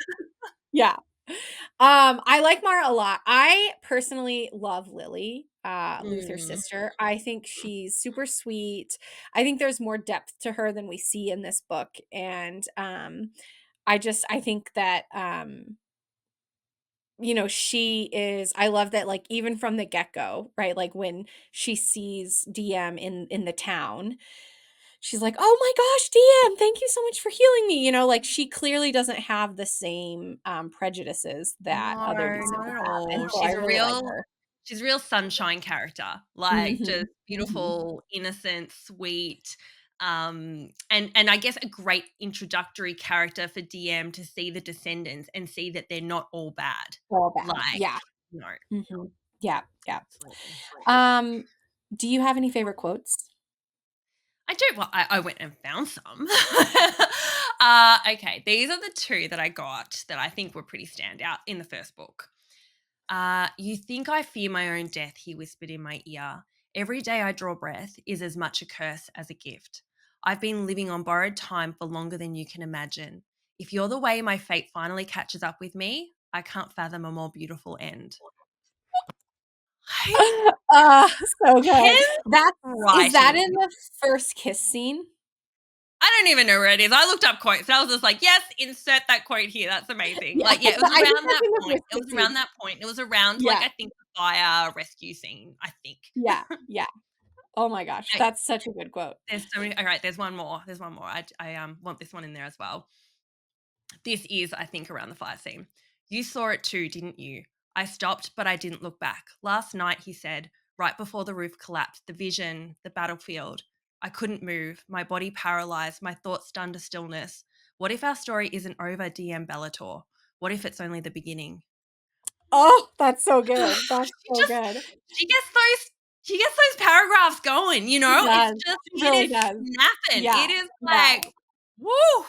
Yeah. I like Mara a lot. I personally love Lily, Luther's Mm. sister. I think she's super sweet. I think there's more depth to her than we see in this book. And I think that she is I love that, like, even from the get-go, right? Like when she sees DM in the town, she's like, "Oh my gosh, DM, thank you so much for healing me." Like she clearly doesn't have the same prejudices that No, other not descendants at have. And all. so I really like her. She's a real sunshine character. Like, just Mhm. Mhm. beautiful, innocent, sweet, and I guess a great introductory character for DM to see the Descendants and see that they're not all bad. All bad. Like, Yeah. no, Mhm. Yeah, yeah. absolutely. Um, do you have any favorite quotes? I do. Well, I went and found some. Okay, these are the two that I got that I think were pretty standout in the first book. You think I fear my own death, he whispered in my ear. Every day I draw breath is as much a curse as a gift. I've been living on borrowed time for longer than you can imagine. If you're the way my fate finally catches up with me, I can't fathom a more beautiful end. Like, Uh, so good. him Is that writing. in the first kiss scene? I don't even know where it is. I looked up quotes and I was just like, yes, insert that quote here. That's amazing. Yeah, Like, yeah, it was I think around that's that in the point. first It kiss was around scene. that point. It was around, like, Yeah, I think the fire rescue scene, I think. yeah, yeah. Oh my gosh, Okay, that's such a good quote. there's so many. All right, there's one more. There's one more. I want this one in there as well. This is, I think, around the fire scene. You saw it too, didn't you? I stopped, but I didn't look back. Last night, he said, right before the roof collapsed, the vision, the battlefield. I couldn't move, my body paralyzed, my thoughts stunned to stillness. What if our story isn't over, DM Bellator? What if it's only the beginning? Oh, that's so good. That's she so just good. she gets those paragraphs going, She it's does. just She it really is does. snapping. Yeah, It is yeah. like, woo.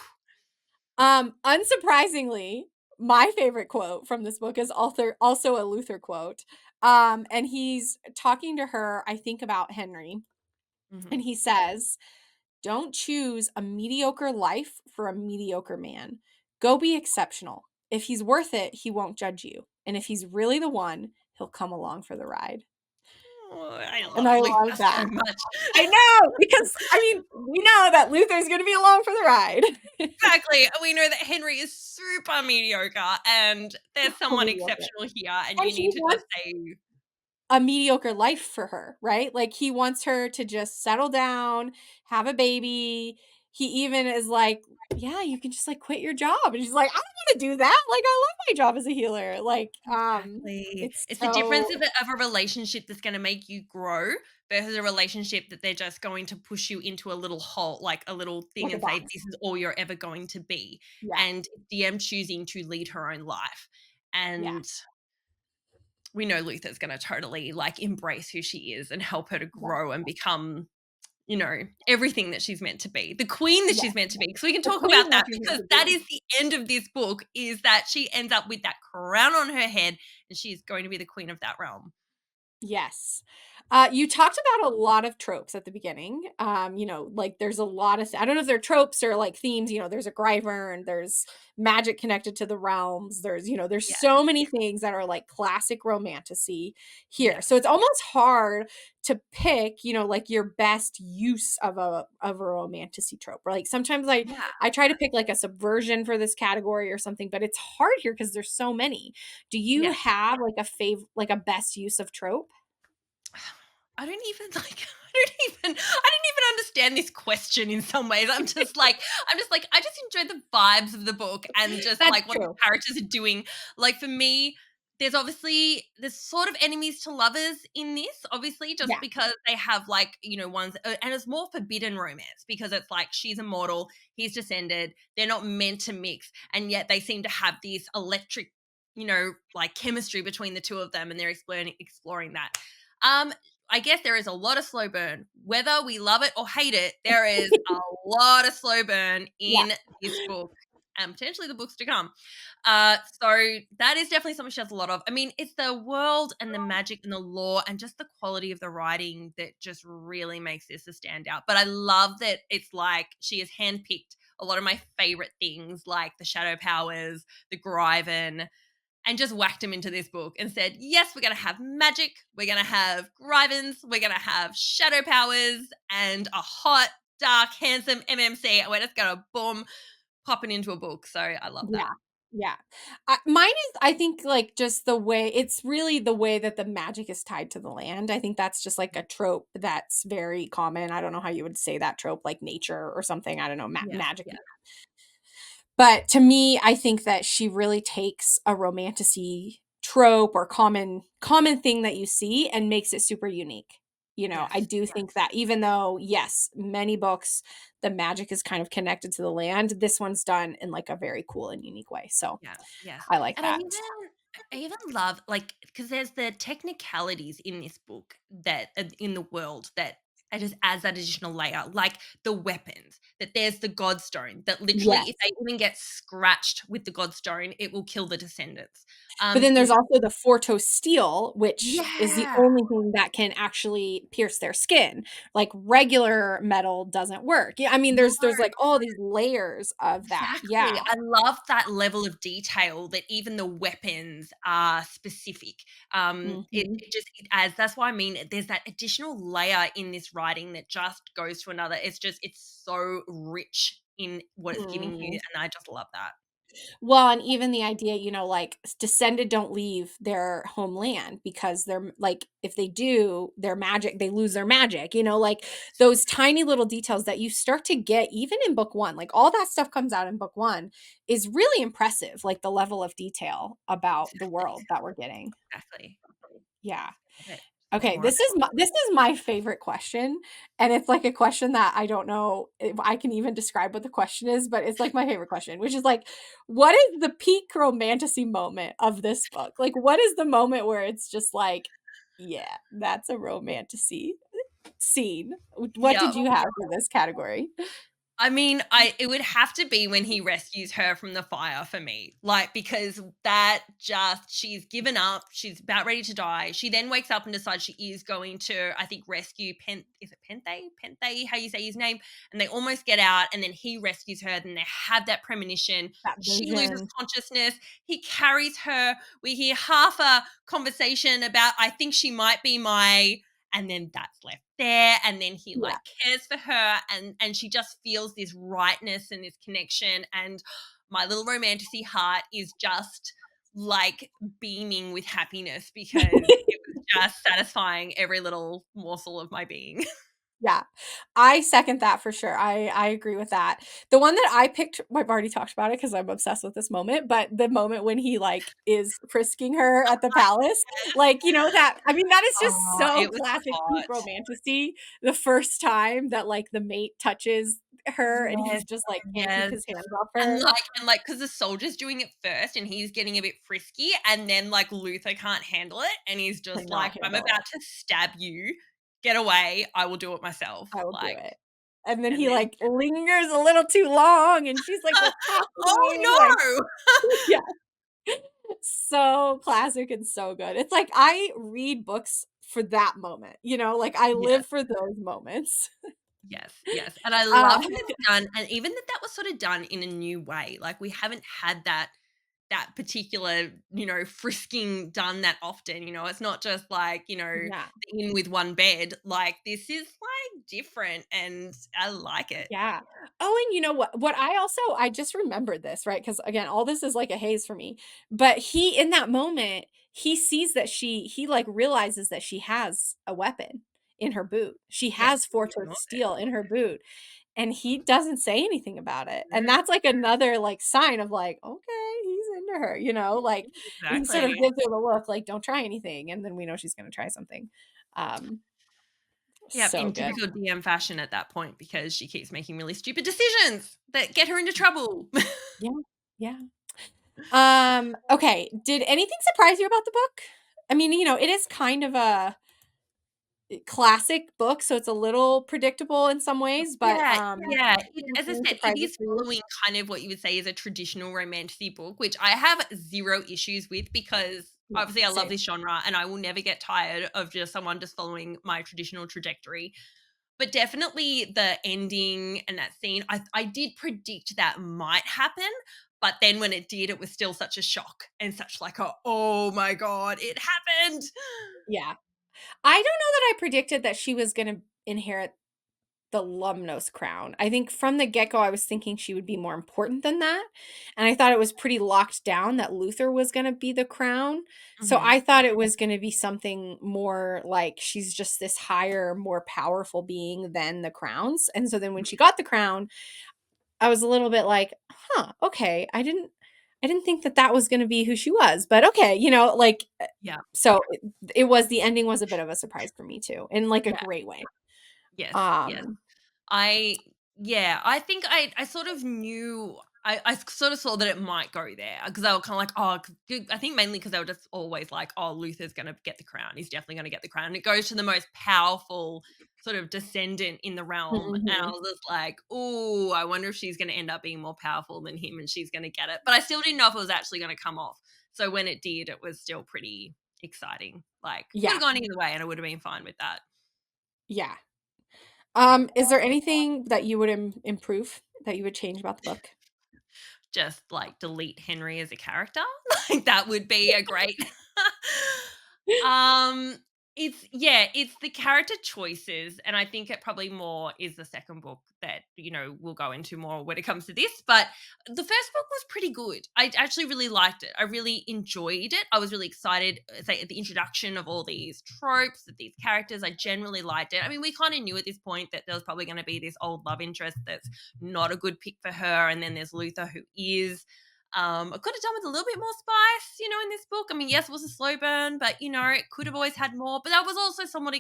Unsurprisingly, my favorite quote from this book is also a Luther quote. And he's talking to her, I think, about Henry, and Mhm. he says, "Don't choose a mediocre life for a mediocre man. Go be exceptional. If he's worth it, he won't judge you. And if he's really the one, he'll come along for the ride." Oh, I And love I Luther love that. so much. I know, because I mean, we know that Luther's going to be along for the ride. Exactly. We know that Henry is super mediocre and there's So someone mediocre. exceptional here and And you he need to just wants say, a mediocre life for her, right? Like he wants her to just settle down, have a baby. He even is like, "Yeah, you can just like quit your job." And she's like, "I don't want to do that. Like I love my job as a healer." Like exactly. it's It's the so difference of a relationship that's going to make you grow versus a relationship that they're just going to push you into a little hole, like a little thing like a and say, box. this is all you're ever going to be. Yeah. And DM choosing to lead her own life. Yeah. And we know Luther's going to totally like embrace who she is and help her to Yeah. grow and become, everything that she's meant to be, the queen that Yeah. she's meant to be. Because we can The talk queen about that that she's meant because to that be. is the end of this book is that she ends up with that crown on her head and she's going to be the queen of that realm. Yes. You talked about a lot of tropes at the beginning. Like there's a lot of, I don't know if they're tropes or like themes, there's a Gryvern, there's magic connected to the realms. There's Yeah. so many things that are like classic romantasy here. So Yes. it's almost hard to pick, like your best use of a romantasy trope. Or like sometimes Yeah. I try to pick like a subversion for this category or something, but it's hard here because there's so many. Do you Yes. have like a best use of trope? I don't even like I don't even understand this question in some ways. I'm just like I just enjoy the vibes of the book and just That's like what the true. characters are doing. Like for me, there's sort of enemies to lovers in this, obviously, just Yeah. because they have like, ones and it's more forbidden romance because it's like she's immortal, he's descended, they're not meant to mix, and yet they seem to have this electric, like chemistry between the two of them and they're exploring that. Um I guess there is a lot of slow burn. Whether we love it or hate it, there is a lot of slow burn Yeah. in this book and potentially the books to come. So that is definitely something she has a lot of. I mean, it's the world and the magic and the lore and just the quality of the writing that just really makes this a standout. But I love that it's like she has handpicked a lot of my favorite things, like the shadow powers, the Gryven, and just whacked them into this book and said, yes, we're going to have magic, we're going to have Gryvens, we're going to have shadow powers, and a hot, dark, handsome MMC. And we're just going to boom, pop it into a book. So I love Yeah. that. Yeah. Mine is, I think, like, just the way it's really the way that the magic is tied to the land. I think that's just like a trope that's very common. I don't know how you would say that trope, like nature or something. I don't know, Yeah, magic. yeah, But to me, I think that she really takes a romantasy trope or common thing that you see and makes it super unique. I yes, do think that even though, yes, many books, the magic is kind of connected to the land, this one's done in like a very cool and unique way. So yeah, yes. I like And that. I even love, like, because there's the technicalities in this book that in the world that it just adds that additional layer, like the weapons. That there's the Godstone. That literally, if Yes. they even get scratched with the Godstone, it will kill the descendants. But then there's There's also the Forto steel, which is the yeah, only thing that can actually pierce their skin. Like regular metal doesn't work. Yeah, I mean there's like all these layers of that. Yeah. exactly. I love that level of detail that even the weapons are specific. Mhm. It adds. That's why I mean there's that additional layer in this writing that just goes to another. It's so rich in what it's giving you, Mhm. and I just love that. Well, and even the idea, like descended don't leave their homeland because they're like if they do, their magic, they lose their magic, like those tiny little details that you start to get even in book 1. Like all that stuff comes out in book 1 is really impressive, like the level of detail about the Exactly, world that we're getting. exactly. Yeah. Love it. Love Okay, more of it. this is my favorite question, and it's like a question that I don't know if I can even describe what the question is, but it's like my favorite question, which is like, what is the peak romantasy moment of this book? Like, what is the moment where it's just like, yeah, that's a romantasy scene? What Yeah. did you have for this category? I mean, I it would have to be when he rescues her from the fire for me. Like, because that just she's given up, she's about ready to die. She then wakes up and decides she is going to, I think, rescue is it Penthe? Penthe, how you say his name? And they almost get out, and then he rescues her, then they have that premonition. That She loses vision. consciousness. He carries her. We hear half a conversation about, I think she might be my, and then that's left there, and then he Yeah. like cares for her, and she just feels this rightness and this connection, and my little romantasy heart is just like beaming with happiness because it was just satisfying every little morsel of my being. Yeah. I second that for sure. I agree with that. The one that I picked, I've already talked about it because I'm obsessed with this moment, but the moment when he like is frisking her at the palace, like, that I mean, that is just Oh, so it was classic peak hot. romantasy. The first time that like the mate touches her and Yes, he's just like can't keep yes. his hands off her. And like, because the soldier's doing it first and he's getting a bit frisky, and then like Luther can't handle it, and he's just Cannot like, I'm handle it. about to stab you. Get away. I will do it myself. I will do Like, it. And then and he then like lingers a little too long and she's like, what's happening? Like, oh no. yeah. So classic and so good. It's like I read books for that moment, like I Yes. live for those moments. Yes, yes, and I Uh, love that it's done, and even that was sort of done in a new way. Like, we haven't had that particular, frisking done that often. It's not just like, yeah. in with one bed. Like, this is like different, and I like it. Yeah. Oh, and you know what I just remembered this, right? Because again, all this is like a haze for me. But he in that moment, he sees that he like realizes that she has a weapon in her boot. She Yes, has he Fortress ignores it. steel in her boot. And he doesn't say anything about it. And No, that's like another like sign of like, okay, he's into her, like he sort of exactly. gives her the look like don't try anything. And then we know she's gonna try something. Um, Yep, so in good. typical DM fashion at that point because she keeps making really stupid decisions that get her into trouble. Yeah. Yeah. Okay. Did anything surprise you about the book? I mean, it is kind of a classic book, so it's a little predictable in some ways, but Yeah, yeah. As I any said, it surprises is for you? following kind of what you would say is a traditional romantasy book, which I have 0 issues with because Yeah, obviously I love same. this genre and I will never get tired of just someone just following my traditional trajectory. But definitely the ending and that scene, I did predict that might happen, but then when it did, it was still such a shock and such like a, "Oh my god, it happened." Yeah. I don't know that I predicted that she was gonna inherit the Lumnos crown. I think from the get-go, I was thinking she would be more important than that, and I thought it was pretty locked down that Luther was gonna be the crown. So Mhm. I thought it was gonna be something more like she's just this higher, more powerful being than the crowns, and so then when she got the crown, I was a little bit like, "Huh, okay, I didn't think that that was gonna be who she was, but okay," like, Yeah. so it was the ending was a bit of a surprise for me too, in, like, a Yeah. great way. Yes, yes. Um, I yeah, I think I sort of knew I sort of saw that it might go there because they were kind of like, oh, I think mainly because they were just always like, oh, Luther's going to get the crown. He's definitely going to get the crown. And it goes to the most powerful sort of descendant in the realm. And I mhm. was just like, oh, I wonder if she's going to end up being more powerful than him and she's going to get it. But I still didn't know if it was actually going to come off. So when it did, it was still pretty exciting. Like, could have Yeah, gone either way and I would have been fine with that. yeah. Is there anything that you would improve, that you would change about the book? Just like delete Henry as a character. Like that would be a great um it's yeah, it's the character choices and I think it probably more is the second book that, we'll go into more when it comes to this, but the first book was pretty good. I actually really liked it. I really enjoyed it. I was really excited say at the introduction of all these tropes, of these characters. I generally liked it. I mean, we kind of knew at this point that there was probably going to be this old love interest that's not a good pick for her and then there's Luther who is. I could have done with a little bit more spice, in this book. I mean, yes, it was a slow burn, but it could have always had more. But I was also somewhat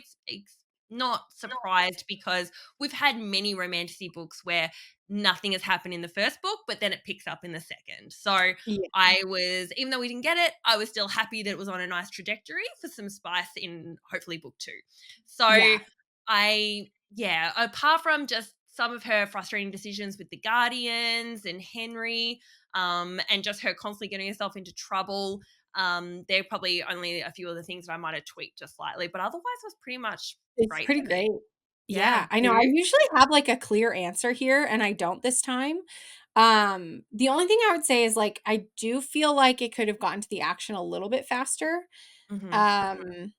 not surprised because we've had many romantasy books where nothing has happened in the first book, but then it picks up in the second. So Yeah, I was, even though we didn't get it, I was still happy that it was on a nice trajectory for some spice in hopefully book two. So yeah, yeah, apart from just some of her frustrating decisions with the Guardians and Henry, and just her constantly getting herself into trouble. There are probably only a few other things that I might have tweaked just slightly, but otherwise it was pretty much it's great pretty for me. great. Yeah. Yeah, I know, I You? usually have, like, a clear answer here, and I don't this time. The only thing I would say is, like, I do feel like it could have gotten to the action a little bit faster. Hmm. Um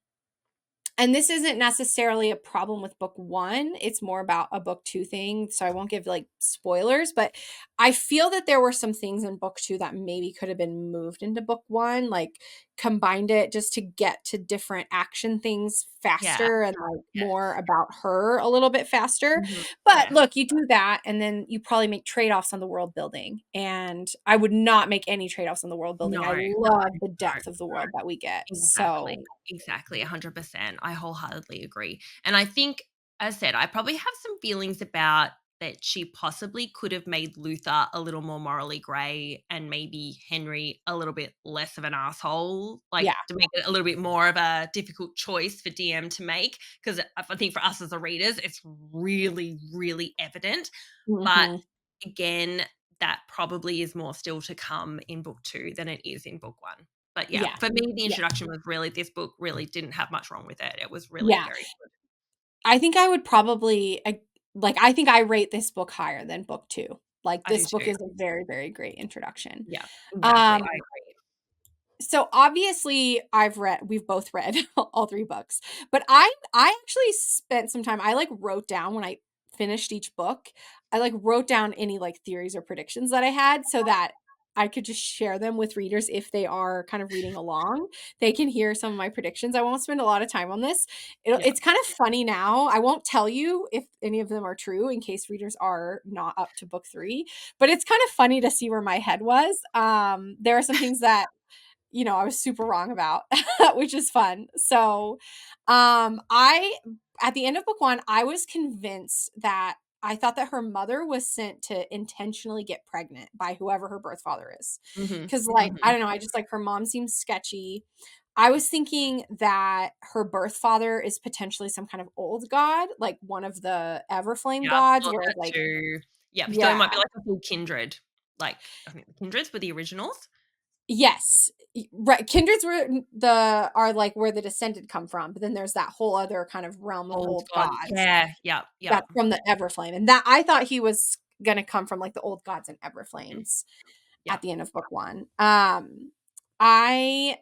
And this isn't necessarily a problem with book 1, it's more about a book 2 thing, so I won't give, like, spoilers, but I feel that there were some things in book 2 that maybe could have been moved into book 1, like, combined it just to get to different action things Yeah. faster and, like, Yes. more about her a little bit faster, Hmm. but Yes. look, you do that, and then you probably make trade-offs on the world building, and I would not make any trade-offs on the world building. I No. love the No. depth of the world that we get, Exactly, so exactly, 100%. I wholeheartedly agree. And I think, as I said, I probably have some feelings about that she possibly could have made Luther a little more morally grey and maybe Henry a little bit less of an asshole, like yeah. to make it a little bit more of a difficult choice for DM to make. Because I think for us as the readers, it's really, really evident. But Mhm. again, that probably is more still to come in book 2 than it is in book 1. But yeah, Yeah. for me, the Yeah. introduction was really this book really didn't have much wrong with it. It was really Yeah. very good. I think I would probably I think I rate this book higher than book 2. Like, I do this book too. is a very, very great introduction. Yeah, exactly. Um, I agree. so obviously we've both read all 3 books, but I actually spent some time I, like, wrote down when I finished each book, I, like, wrote down any, like, theories or predictions that I had so that I could just share them with readers if they are kind of reading along. They can hear some of my predictions. I won't spend a lot of time on this. Yeah. It's kind of funny now. I won't tell you if any of them are true in case readers are not up to book 3, but it's kind of funny to see where my head was. There are some things that I was super wrong about, which is fun. So, I at the end of book 1, I was convinced that I thought that her mother was sent to intentionally get pregnant by whoever her birth father is. Mhm. Because, like, I Mhm. don't know, I just like her mom seems sketchy. I was thinking that her birth father is potentially some kind of old god, like one of the Everflame Yeah, I gods, thought where that like, too. Yeah, so it might yeah, be like a full kindred. Like, I think the kindreds were the originals. yes, right. Kindreds were are like where the descended come from, but then there's that whole other kind of realm of Old old god. gods Yeah, yep, yep. that's from the Everflame, and that I thought he was gonna come from like the old gods and Mm, Everflames yep. at the end of book one. I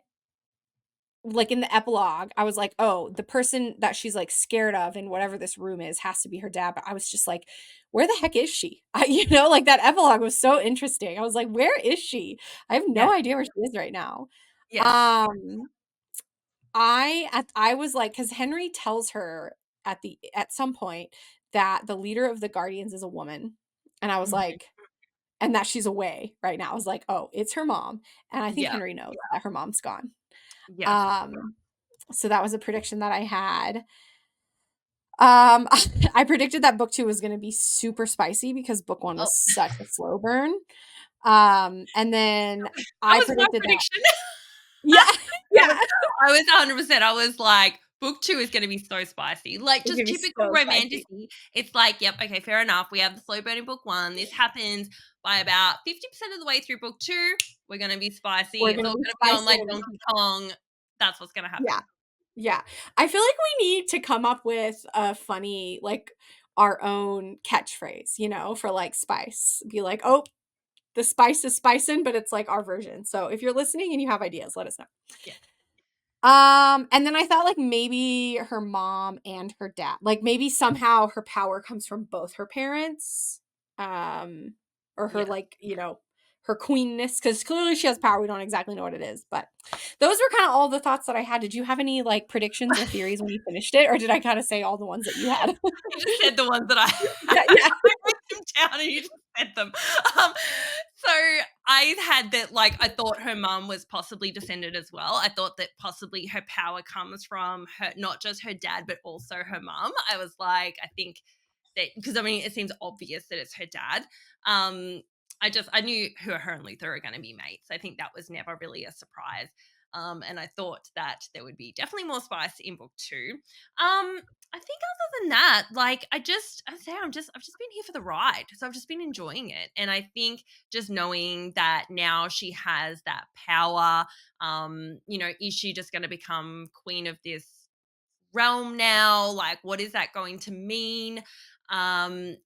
like in the epilogue, I was like, oh, the person that she's like scared of in whatever this room is has to be her dad. But I was just like, where the heck is she? Like that epilogue was so interesting. I was like, where is she? I have no Yes, idea where she is right now. yes. Um, I was like, because Henry tells her at some point that the leader of the Guardians is a woman. And I was Mhm. like, and that she's away right now. I was like, oh, it's her mom. And I think Yeah, Henry knows that her mom's gone. yes. Um, so that was a prediction that I had. I predicted that book 2 was gonna be super spicy because book 1 Oh, was such a slow burn. And then that I was my predicted that. prediction. Yeah, That was yeah. I was 100%. I was like, book 2 is gonna be so spicy. Like, It's just gonna be typical so spicy. romantasy. It's like, yep, okay, fair enough. We have the slow burn in book 1. This happens by about 50% of the way through book 2. We're gonna be spicy. We're It's gonna all be gonna be on spicy like and Donkey Kong. That's what's gonna yeah, happen. yeah. I feel like we need to come up with a funny, like, our own catchphrase, for, like, spice. Be like, "Oh, the spice is spicing," but it's, like, our version. So if you're listening and you have ideas, let us know. Yeah. And then I thought like maybe her mom and her dad, like maybe somehow her power comes from both her parents, um, or her Yes. like, her queenness, because clearly she has power. We don't exactly know what it is, but those were kind of all the thoughts that I had. Did you have any like predictions or theories when you finished it, or did I kind of say all the ones that you had? You just said the ones that I Yeah, yeah, I wrote them down and you just said them. Um, so I had that like I thought her mum was possibly descended as well. I thought that possibly her power comes from her, not just her dad, but also her mum. I was like, I think that because I mean it seems obvious that it's her dad. Um, I knew her and Luther are going to be mates. I think that was never really a surprise. And I thought that there would be definitely more spice in book 2. I think other than that, like I say I've just been here for the ride. So I've just been enjoying it. And I think just knowing that now she has that power, is she just gonna become queen of this realm now? Like what is that going to mean? And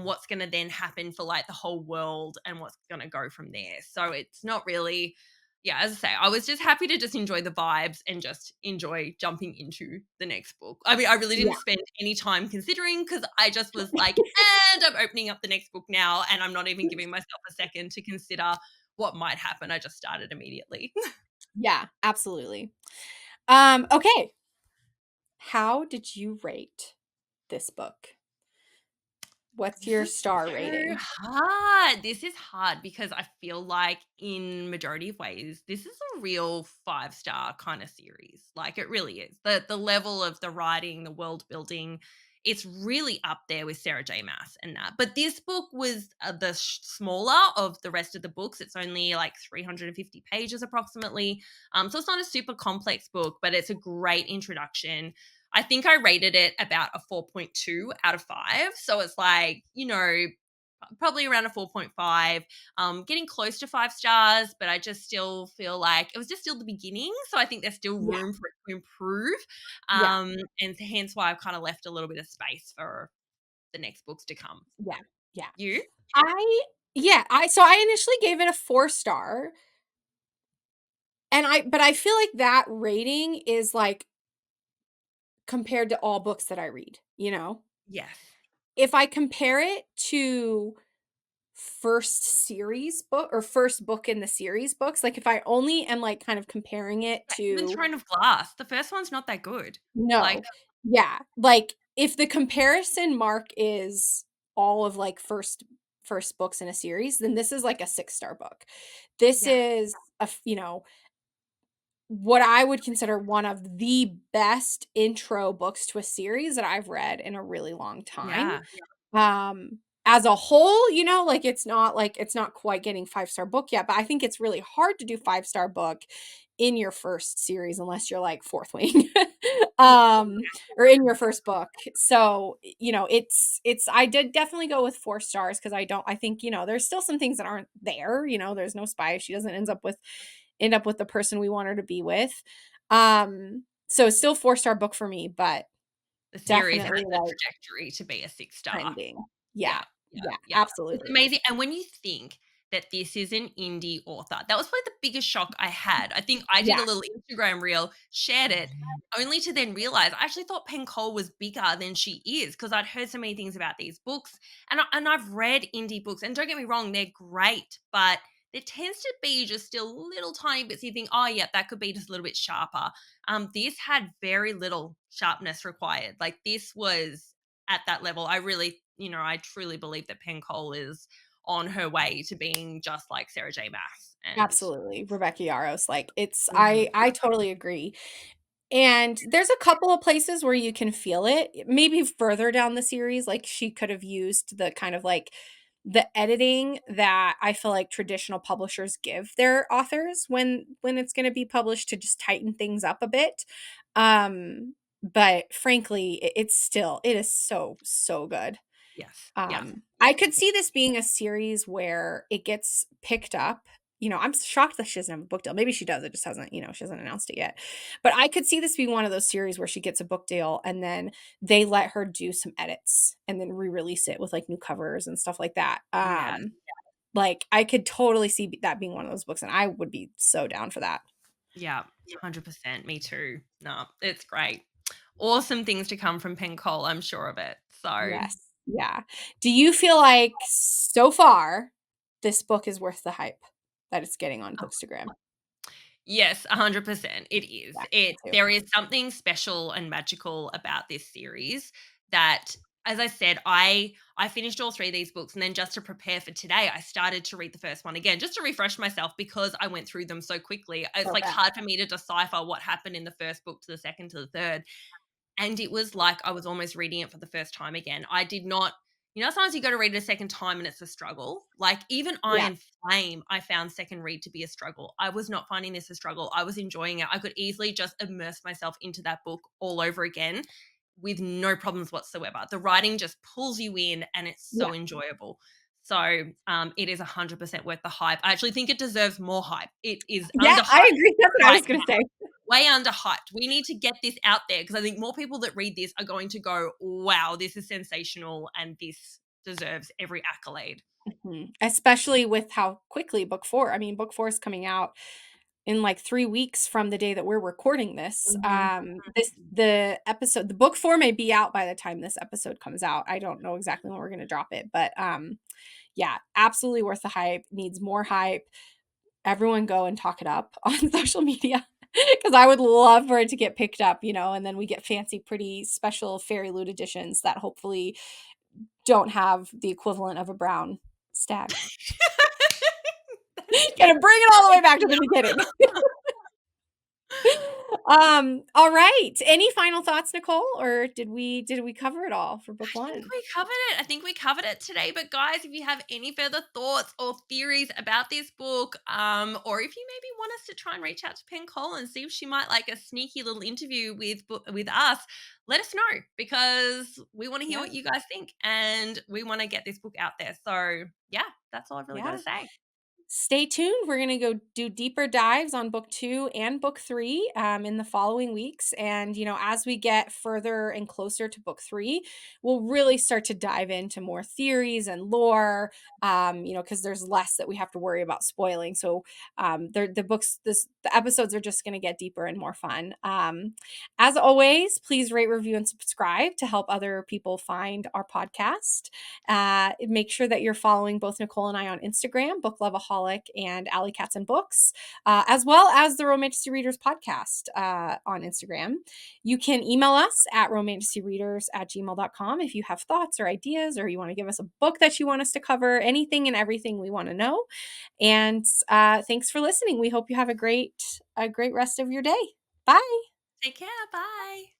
what's going to then happen for like the whole world and what's going to go from there. So it's not really, yeah, as I say, I was just happy to just enjoy the vibes and just enjoy jumping into the next book. I mean, I really didn't yeah, spend any time considering because I just was like, and I'm opening up the next book now and I'm not even giving myself a second to consider what might happen. I just started immediately. yeah, absolutely. Okay. How did you rate this book? What's This your is star so rating? hard. This is hard because I feel like in majority of ways, this is a real 5-star kind of series. Like it really is. The level of the writing, the world building, it's really up there with Sarah J. Maas and that. But this book was the smaller of the rest of the books. It's only like 350 pages approximately. So it's not a super complex book, but it's a great introduction. I think I rated it about a 4.2 out of 5. So it's like, probably around a 4.5, getting close to 5 stars, but I just still feel like it was just still the beginning. So I think there's still Yeah, room for it to improve. yeah, And hence why I've kind of left a little bit of space for the next books to come. yeah, yeah. You? I yeah, I initially gave it a 4 star, and but I feel like that rating is, like, compared to all books that I read, you know? Yes. If I compare it to first series book or first book in the series books, like, if I only am, like, kind of comparing it Yeah, even to Throne of Glass. The first one's not that good. Like, no. Yeah, like, if the comparison mark is all of, like, first books in a series, then this is, like, a 6-star book. This yeah. is what I would consider one of the best intro books to a series that I've read in a really long time. Yeah. As a whole, like it's not quite getting 5-star book yet, but I think it's really hard to do 5-star book in your first series unless you're like fourth wing. Yeah. Or in your first book. So, it's I did definitely go with 4 stars because I think, there's still some things that aren't there, there's no spy. She doesn't end up with the person we want her to be with. So it's still 4-star book for me, but The series has definitely the like trajectory to be a 6-star. trending. Yeah. Yeah, yeah, Yeah, yeah. It's absolutely. amazing, and when you think that this is an indie author, that was probably the biggest shock I had. I think I did a Yeah. little Instagram reel, shared it, only to then realize I actually thought Cole was bigger than she is because 'cause I'd heard so many things about these books, and I've read indie books, and don't get me wrong, they're great, but there tends to be just still little tiny bits you think, "Oh, yeah, that could be just a little bit sharper." This had very little sharpness required. Like, this was at that level. I really, I truly believe that Cole is on her way to being just like Sarah J. Maas. And Absolutely. Rebecca Yarros, like it's Mhm. I totally agree. And there's a couple of places where you can feel it. Maybe further down the series, like she could have used the kind of like the editing that I feel like traditional publishers give their authors when it's going to be published to just tighten things up a bit. But frankly, it is so so good. Yes, yes, I could see this being a series where it gets picked up. I'm shocked that she doesn't have a book deal. Maybe she does. It just hasn't, she hasn't announced it yet. But I could see this being one of those series where she gets a book deal and then they let her do some edits and then re-release it with like new covers and stuff like that. yes, Like I could totally see that being one of those books, and I would be so down for that. yeah, 100%. Me too. No, it's great. Awesome things to come from Cole. I'm sure of it. So Yes. Yeah. Do you feel like so far this book is worth the hype that it's getting on Bookstagram? yes, 100%. It is. Yeah, me too. There is something special and magical about this series that, as I said, I finished all 3 of these books, and then just to prepare for today, I started to read the first one again just to refresh myself because I went through them so quickly. It's So like fast. hard for me to decipher what happened in the first book to the second to the third. And it was like I was almost reading it for the first time again. I did not, sometimes you go to read it a second time and it's a struggle. Like even Yeah. Iron Flame, I found second read to be a struggle. I was not finding this a struggle. I was enjoying it. I could easily just immerse myself into that book all over again with no problems whatsoever. The writing just pulls you in and it's Yeah. so enjoyable. So it is 100% worth the hype. I actually think it deserves more hype. It is Yeah, I underhyped agree. That's what I right was gonna say. way underhyped. We need to get this out there because I think more people that read this are going to go, wow, this is sensational and this deserves every accolade. Mhm. Especially with how quickly book 4 is coming out in like 3 weeks from the day that we're recording this. Mhm. The book 4 may be out by the time this episode comes out. I don't know exactly when we're gonna drop it, but yeah, absolutely worth the hype. Needs more hype. Everyone go and talk it up on social media because I would love for it to get picked up, and then we get fancy, pretty special Fairy Loot editions that hopefully don't have the equivalent of a brown stag. That's Gonna bring it all the way back to yeah. the beginning. All right. Any final thoughts, Nicole, or did we cover it all for book I think one? we covered it. I think we covered it today. But guys, if you have any further thoughts or theories about this book, or if you maybe want us to try and reach out to Cole and see if she might like a sneaky little interview with us, let us know because we want to hear Yeah. what you guys think and we want to get this book out there. So yeah, that's all I've really got Yeah. to say. Stay tuned. We're going to go do deeper dives on book 2 and book 3 in the following weeks. And, as we get further and closer to book 3, we'll really start to dive into more theories and lore, because there's less that we have to worry about spoiling. So the episodes are just going to get deeper and more fun. As always, please rate, review, and subscribe to help other people find our podcast. Make sure that you're following both Nicole and I on Instagram, Book Lovaholic Alec and Alley Cats and Books, as well as the Romantasy Readers podcast on Instagram. You can email us at romantasyreaders@gmail.com if you have thoughts or ideas, or you want to give us a book that you want us to cover, anything and everything we want to know. And thanks for listening. We hope you have a great rest of your day. Bye. Take care. Bye.